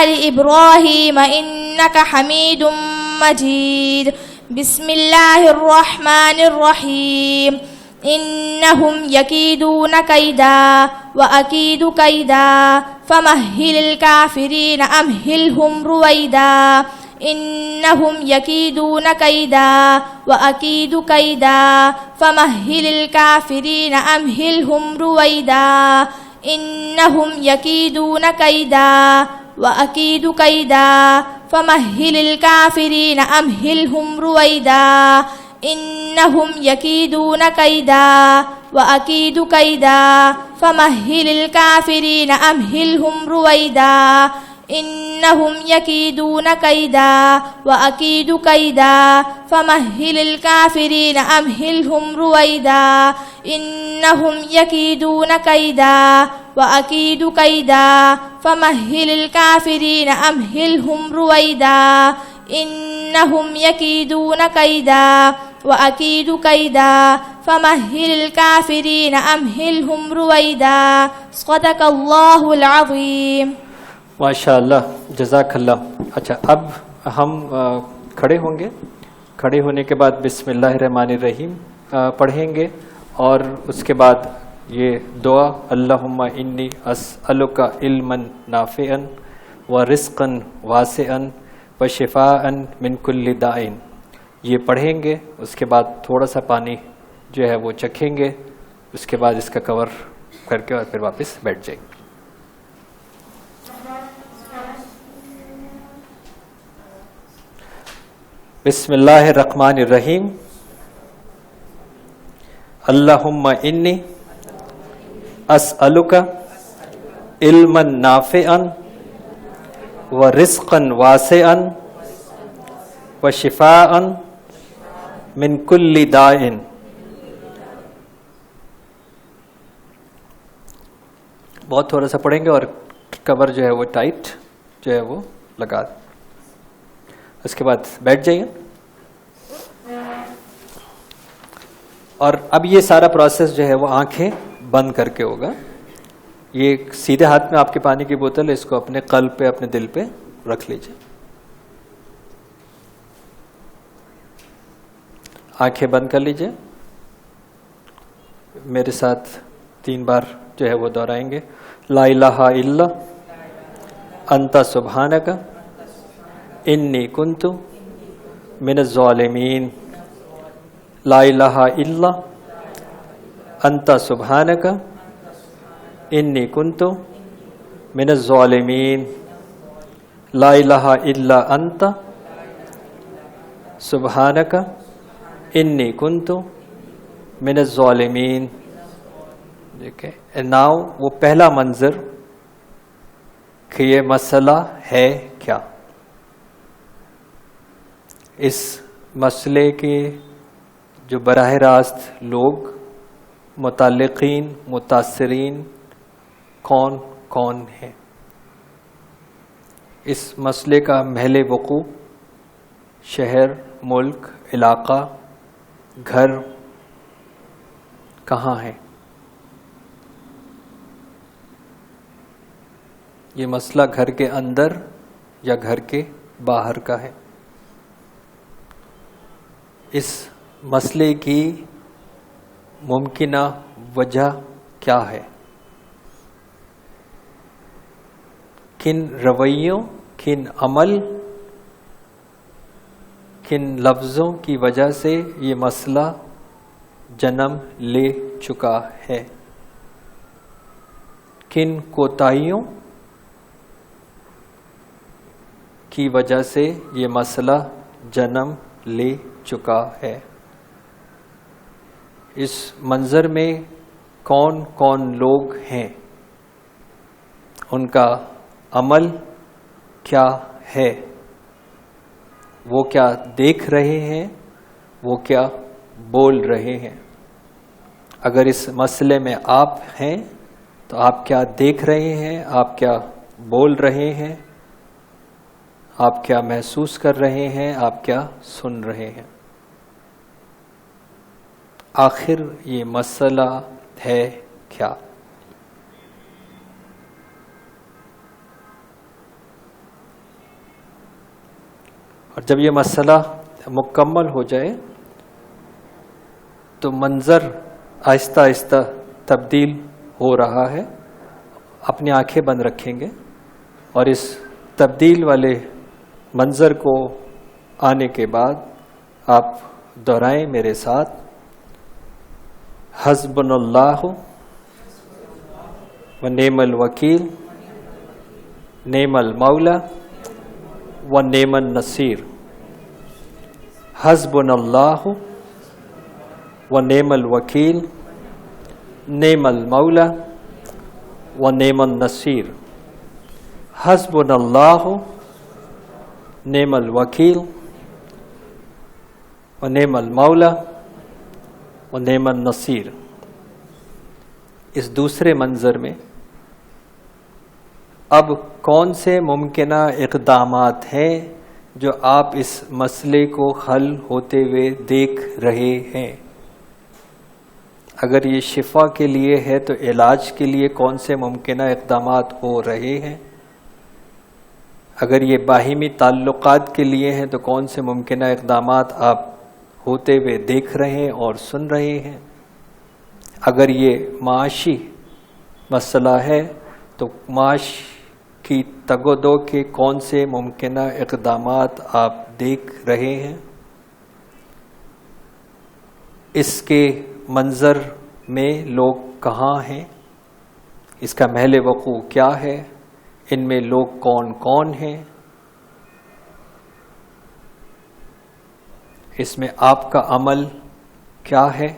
آل إبراهيم إنك حميد مجيد. بسم الله الرحمن الرحيم. إنهم يكيدون كيدا وأكيد كيدا فمهل الكافرين أمهلهم رويدا. إنهم يكيدون كيدا وأكيد كيدا فمهل الكافرين أمهلهم رويدا. إنهم يكيدون كيدا وأكيد كيدا فمهل الكافرين أمهلهم رويدا إنهم يكيدون كيدا وأكيد كيدا فمهل الكافرين أمهلهم رويدا إنهم يكيدون كيدا وأكيد كيدا فمهل الكافرين أمهلهم رويدا إنهم يكيدون كيدا وأكيد كيدا فمهل الكافرين أمهلهم رويدا إنهم يكيدون كيدا وأكيد كيدا فمهل الكافرين أمهلهم رويدا صدق الله العظيم. ماشاء اللہ، جزاک اللہ. اچھا، اب ہم کھڑے ہوں گے. کھڑے ہونے کے بعد بسم اللہ الرحمن الرحیم پڑھیں گے، اور اس کے بعد یہ دعا اللہم انی اسألک علما نافعا ورزقا واسعا وشفاء من کل داء، یہ پڑھیں گے. اس کے بعد تھوڑا سا پانی جو ہے وہ چکھیں گے، اس کے بعد اس کا کور کر کے اور پھر واپس بیٹھ جائیں گے. بسم اللہ الرحمن الرحیم. اللہم انی اسألک علما نافعا ورزقا واسعا وشفاء من کل داء. بہت تھوڑا سا پڑھیں گے اور کور جو ہے وہ ٹائٹ جو ہے وہ لگا دیں. اس کے بعد بیٹھ جائیے. اور اب یہ سارا پروسیس جو ہے وہ آنکھیں بند کر کے ہوگا. یہ سیدھے ہاتھ میں آپ کے پانی کی بوتل ہے، اس کو اپنے قلب پہ، اپنے دل پہ رکھ لیجیے. آنکھیں بند کر لیجیے. میرے ساتھ 3 بار جو ہے وہ دہرائیں گے. لا الہ الا انت سبحانک انی کنت من الظالمین. لا الہ الا انت سبحانک انی کنت من الظالمین. لا الہ الا انت سبحانک انی کنت من الظالمین. دیکھیں ناؤ وہ پہلا منظر کہ یہ مسئلہ ہے کیا. اس مسئلے کے جو براہ راست لوگ متعلقین متاثرین کون کون ہیں، اس مسئلے کا محل وقوع، شہر، ملک، علاقہ، گھر کہاں ہے. یہ مسئلہ گھر کے اندر یا گھر کے باہر کا ہے. اس مسئلے کی ممکنہ وجہ کیا ہے، کن رویوں، کن عمل، کن لفظوں کی وجہ سے یہ مسئلہ جنم لے چکا ہے، کن کوتاہیوں کی وجہ سے یہ مسئلہ جنم لے چکا ہے. اس منظر میں کون کون لوگ ہیں، ان کا عمل کیا ہے، وہ کیا دیکھ رہے ہیں، وہ کیا بول رہے ہیں. اگر اس مسئلے میں آپ ہیں تو آپ کیا دیکھ رہے ہیں، آپ کیا بول رہے ہیں، آپ کیا محسوس کر رہے ہیں، آپ کیا سن رہے ہیں. آخر یہ مسئلہ ہے کیا. اور جب یہ مسئلہ مکمل ہو جائے تو منظر آہستہ آہستہ تبدیل ہو رہا ہے. اپنی آنکھیں بند رکھیں گے اور اس تبدیل والے منظر کو آنے کے بعد آپ دہرائیں میرے ساتھ. حسبنا اللہ ونعم الوکیل نعم المولا ونعم النصیر حسبنا اللہ ونعم الوکیل نعم المولا ونعم النصیر حسبنا اللہ نعم الوکیل ونعم المولا ونعم النصیر۔ اس دوسرے منظر میں اب کون سے ممکنہ اقدامات ہیں جو آپ اس مسئلے کو حل ہوتے ہوئے دیکھ رہے ہیں؟ اگر یہ شفا کے لیے ہے تو علاج کے لیے کون سے ممکنہ اقدامات ہو رہے ہیں؟ اگر یہ باہمی تعلقات کے لیے ہیں تو کون سے ممکنہ اقدامات آپ ہوتے ہوئے دیکھ رہے ہیں اور سن رہے ہیں؟ اگر یہ معاشی مسئلہ ہے تو معاش کی تگ و دو کے کون سے ممکنہ اقدامات آپ دیکھ رہے ہیں؟ اس کے منظر میں لوگ کہاں ہیں؟ اس کا محل وقوع کیا ہے؟ ان میں لوگ کون کون ہیں؟ اس میں آپ کا عمل کیا ہے؟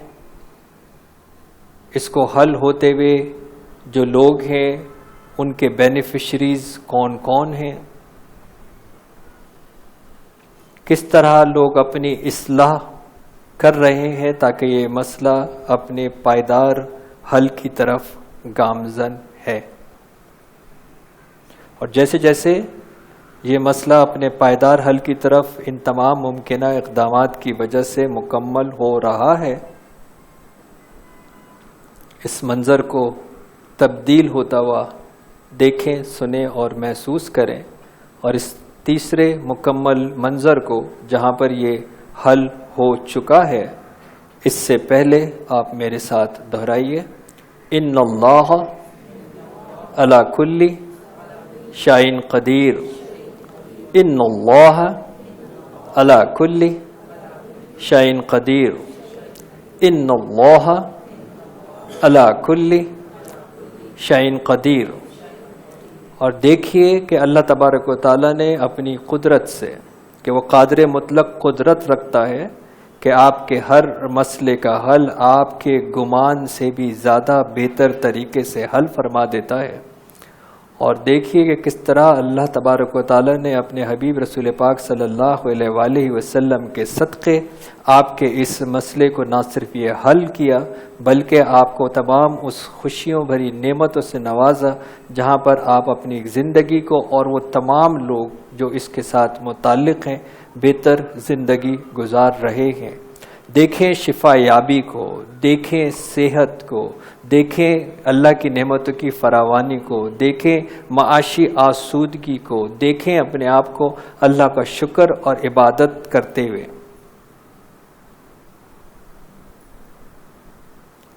اس کو حل ہوتے ہوئے جو لوگ ہیں ان کے بینیفیشریز کون کون ہیں؟ کس طرح لوگ اپنی اصلاح کر رہے ہیں تاکہ یہ مسئلہ اپنے پائیدار حل کی طرف گامزن ہے؟ اور جیسے جیسے یہ مسئلہ اپنے پائیدار حل کی طرف ان تمام ممکنہ اقدامات کی وجہ سے مکمل ہو رہا ہے، اس منظر کو تبدیل ہوتا ہوا دیکھیں، سنیں اور محسوس کریں، اور اس تیسرے مکمل منظر کو جہاں پر یہ حل ہو چکا ہے اس سے پہلے آپ میرے ساتھ دہرائیے، ان اللہ علی کل شیء قدیر، ان اللہ علی کل شیء قدیر، ان اللہ علی کل شیء قدیر۔ اور دیکھیے کہ اللہ تبارک و تعالیٰ نے اپنی قدرت سے، کہ وہ قادر مطلق قدرت رکھتا ہے کہ آپ کے ہر مسئلے کا حل آپ کے گمان سے بھی زیادہ بہتر طریقے سے حل فرما دیتا ہے۔ اور دیکھیے کہ کس طرح اللہ تبارک و تعالیٰ نے اپنے حبیب رسول پاک صلی اللہ علیہ وآلہ وسلم کے صدقے آپ کے اس مسئلے کو نہ صرف یہ حل کیا بلکہ آپ کو تمام اس خوشیوں بھری نعمتوں سے نوازا جہاں پر آپ اپنی زندگی کو اور وہ تمام لوگ جو اس کے ساتھ متعلق ہیں بہتر زندگی گزار رہے ہیں۔ دیکھیں شفا یابی کو، دیکھیں صحت کو، دیکھیں اللہ کی نعمتوں کی فراوانی کو، دیکھیں معاشی آسودگی کو، دیکھیں اپنے آپ کو اللہ کا شکر اور عبادت کرتے ہوئے،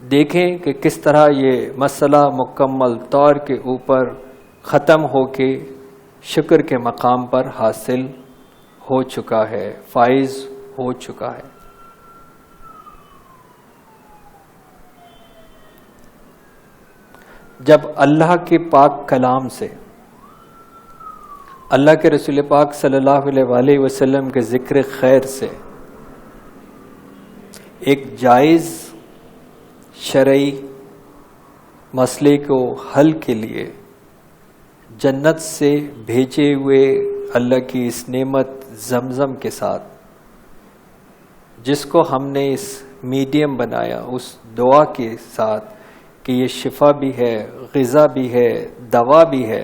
دیکھیں کہ کس طرح یہ مسئلہ مکمل طور کے اوپر ختم ہو کے شکر کے مقام پر حاصل ہو چکا ہے، فائز ہو چکا ہے۔ جب اللہ کے پاک کلام سے، اللہ کے رسول پاک صلی اللہ علیہ وآلہ وسلم کے ذکر خیر سے ایک جائز شرعی مسئلے کو حل کے لیے جنت سے بھیجے ہوئے اللہ کی اس نعمت زمزم کے ساتھ، جس کو ہم نے اس میڈیم بنایا اس دعا کے ساتھ کہ یہ شفا بھی ہے، غذا بھی ہے، دوا بھی ہے،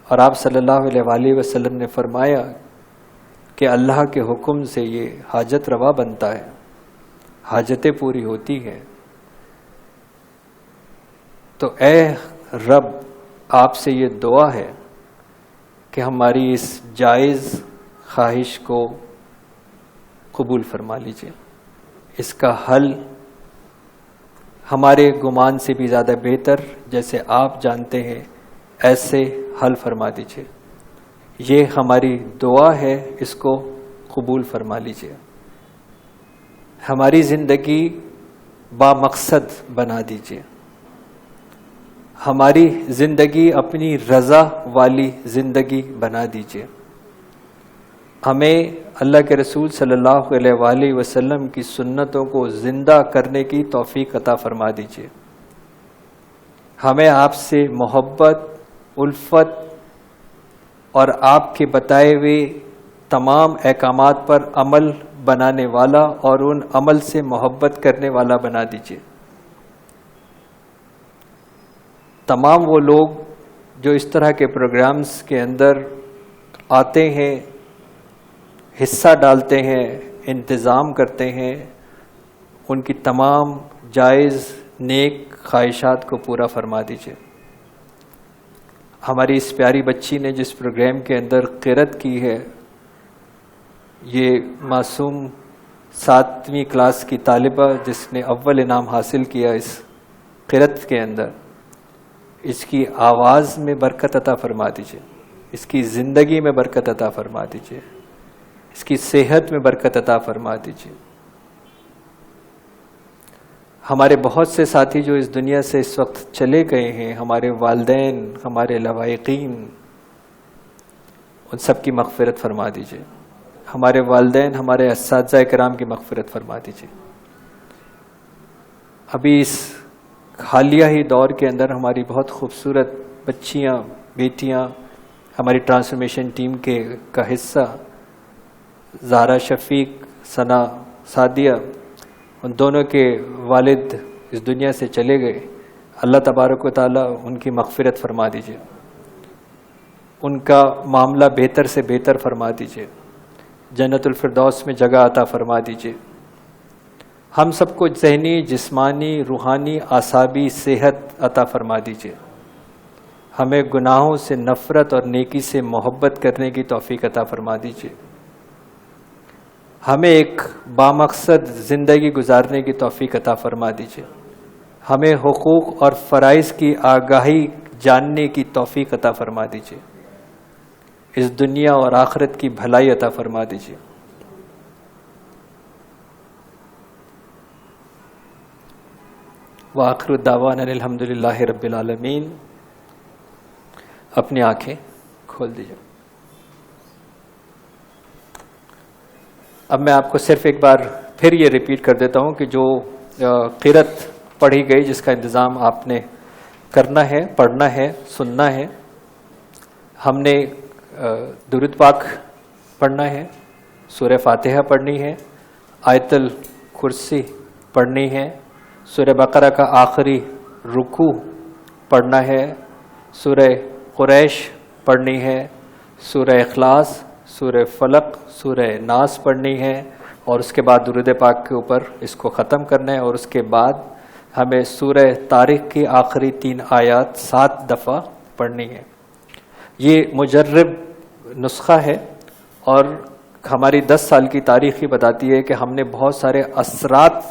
اور آپ صلی اللہ علیہ وآلہ وسلم نے فرمایا کہ اللہ کے حکم سے یہ حاجت روا بنتا ہے، حاجتیں پوری ہوتی ہیں۔ تو اے رب، آپ سے یہ دعا ہے کہ ہماری اس جائز خواہش کو قبول فرما لیجئے، اس کا حل ہمارے گمان سے بھی زیادہ بہتر جیسے آپ جانتے ہیں ایسے حل فرما دیجئے۔ یہ ہماری دعا ہے، اس کو قبول فرما لیجئے۔ ہماری زندگی با مقصد بنا دیجئے، ہماری زندگی اپنی رضا والی زندگی بنا دیجئے. ہمیں اللہ کے رسول صلی اللہ علیہ وآلہ وسلم کی سنتوں کو زندہ کرنے کی توفیق عطا فرما دیجئے. ہمیں آپ سے محبت، الفت اور آپ کے بتائے ہوئے تمام احکامات پر عمل بنانے والا اور ان عمل سے محبت کرنے والا بنا دیجئے. تمام وہ لوگ جو اس طرح کے پروگرامز کے اندر آتے ہیں، حصہ ڈالتے ہیں، انتظام کرتے ہیں، ان کی تمام جائز نیک خواہشات کو پورا فرما دیجئے. ہماری اس پیاری بچی نے جس پروگرام کے اندر قرأت کی ہے، یہ معصوم 7ویں کلاس کی طالبہ جس نے اول انعام حاصل کیا اس قرأت کے اندر، اس کی آواز میں برکت عطا فرما دیجئے، اس کی زندگی میں برکت عطا فرما دیجئے، اس کی صحت میں برکت عطا فرما دیجئے. ہمارے بہت سے ساتھی جو اس دنیا سے اس وقت چلے گئے ہیں، ہمارے والدین، ہمارے لواحقین، ان سب کی مغفرت فرما دیجئے. ہمارے والدین، ہمارے اساتذہ کرام کی مغفرت فرما دیجئے. ابھی اس حالیہ ہی دور کے اندر ہماری بہت خوبصورت بچیاں، بیٹیاں، ہماری ٹرانسفارمیشن ٹیم کا حصہ زہرا شفیق، ثنا سعدیہ، ان دونوں کے والد اس دنیا سے چلے گئے. اللہ تبارک و تعالیٰ ان کی مغفرت فرما دیجئے، ان کا معاملہ بہتر سے بہتر فرما دیجئے، جنت الفردوس میں جگہ عطا فرما دیجئے. ہم سب کو ذہنی، جسمانی، روحانی، اعصابی صحت عطا فرما دیجئے. ہمیں گناہوں سے نفرت اور نیکی سے محبت کرنے کی توفیق عطا فرما دیجئے. ہمیں ایک بامقصد زندگی گزارنے کی توفیق عطا فرما دیجئے. ہمیں حقوق اور فرائض کی آگاہی جاننے کی توفیق عطا فرما دیجئے. اس دنیا اور آخرت کی بھلائی عطا فرما دیجئے. وآخر دعوانا الحمدللہ رب العالمین. اپنی آنکھیں کھول دیجئے. اب میں آپ کو صرف ایک بار پھر یہ ریپیٹ کر دیتا ہوں کہ جو قرأت پڑھی گئی، جس کا انتظام آپ نے کرنا ہے، پڑھنا ہے، سننا ہے. ہم نے درود پاک پڑھنا ہے، سورہ فاتحہ پڑھنی ہے، آیت الکرسی پڑھنی ہے، سورہ بقرہ کا آخری رکوع پڑھنا ہے، سورہ قریش پڑھنی ہے، سورہ اخلاص، سورہ فلق، سورہ ناس پڑھنی ہے، اور اس کے بعد درود پاک کے اوپر اس کو ختم کرنا ہے. اور اس کے بعد ہمیں سورہ طارق کی آخری 3 آیات 7 دفعہ پڑھنی ہے. یہ مجرب نسخہ ہے اور ہماری 10 سال کی تاریخ ہی بتاتی ہے کہ ہم نے بہت سارے اثرات،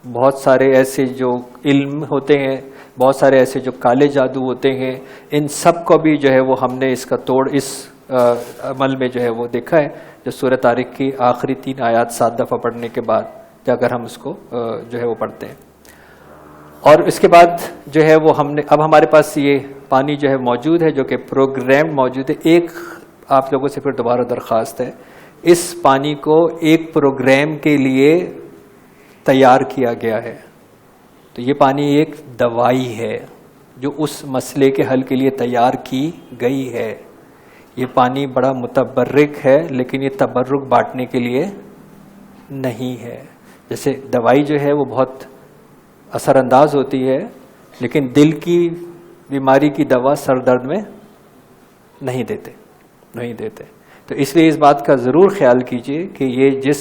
بہت سارے ایسے جو علم ہوتے ہیں، بہت سارے ایسے جو کالے جادو ہوتے ہیں، ان سب کو بھی جو ہے وہ ہم نے اس کا توڑ اس عمل میں جو ہے وہ دیکھا ہے، جو سورہ طارق کی آخری 3 آیات 7 دفعہ پڑھنے کے بعد جا کر ہم اس کو جو ہے وہ پڑھتے ہیں. اور اس کے بعد جو ہے وہ ہم نے اب ہمارے پاس یہ پانی جو ہے موجود ہے، جو کہ پروگرام موجود ہے. ایک آپ لوگوں سے پھر دوبارہ درخواست ہے، اس پانی کو ایک پروگرام کے لیے تیار کیا گیا ہے. تو یہ پانی ایک دوائی ہے جو اس مسئلے کے حل کے لیے تیار کی گئی ہے. یہ پانی بڑا متبرک ہے، لیکن یہ تبرک بانٹنے کے لیے نہیں ہے. جیسے دوائی جو ہے وہ بہت اثر انداز ہوتی ہے، لیکن دل کی بیماری کی دوا سر درد میں نہیں دیتے. تو اس لیے اس بات کا ضرور خیال کیجئے کہ یہ جس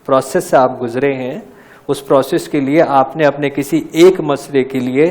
پروسیس سے آپ گزرے ہیں، اس پروسیس کے لیے آپ نے اپنے کسی ایک مسئلے کے لیے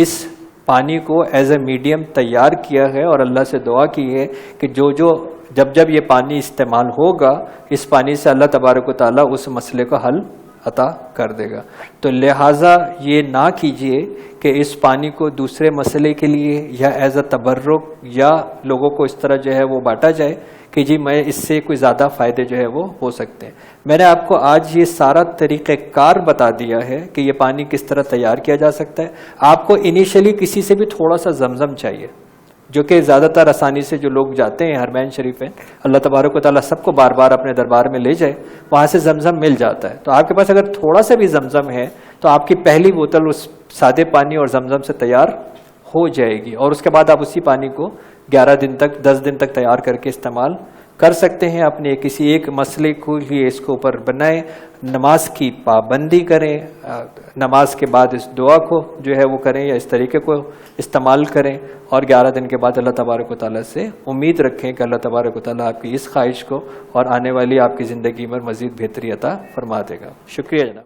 اس پانی کو ایز اے میڈیم تیار کیا ہے، اور اللہ سے دعا کی ہے کہ جب یہ پانی استعمال ہوگا، اس پانی سے اللہ تبارک و تعالیٰ اس مسئلے کا حل عطا کر دے گا. تو لہٰذا یہ نہ کیجئے کہ اس پانی کو دوسرے مسئلے کے لیے یا ایز اے تبرک یا لوگوں کو اس طرح جو ہے وہ بانٹا جائے کہ جی میں اس سے کوئی زیادہ فائدے جو ہے وہ ہو سکتے ہیں. میں نے آپ کو آج یہ سارا طریقہ کار بتا دیا ہے کہ یہ پانی کس طرح تیار کیا جا سکتا ہے. آپ کو انیشلی کسی سے بھی تھوڑا سا زمزم چاہیے، جو کہ زیادہ تر آسانی سے جو لوگ جاتے ہیں حرمین شریف ہیں، اللہ تبارک و تعالیٰ سب کو بار بار اپنے دربار میں لے جائے، وہاں سے زمزم مل جاتا ہے. تو آپ کے پاس اگر تھوڑا سا بھی زمزم ہے تو آپ کی پہلی بوتل اس سادے پانی اور زمزم سے تیار ہو جائے گی، اور اس کے بعد آپ اسی پانی کو 11 دن تک 10 دن تک تیار کر کے استعمال کر سکتے ہیں. اپنے کسی ایک مسئلے کو لیے اس کو اوپر بنائیں، نماز کی پابندی کریں، نماز کے بعد اس دعا کو جو ہے وہ کریں یا اس طریقے کو استعمال کریں، اور 11 دن کے بعد اللہ تبارک و تعالیٰ سے امید رکھیں کہ اللہ تبارک و تعالیٰ آپ کی اس خواہش کو اور آنے والی آپ کی زندگی میں مزید بہتری عطا فرما دے گا. شکریہ جناب.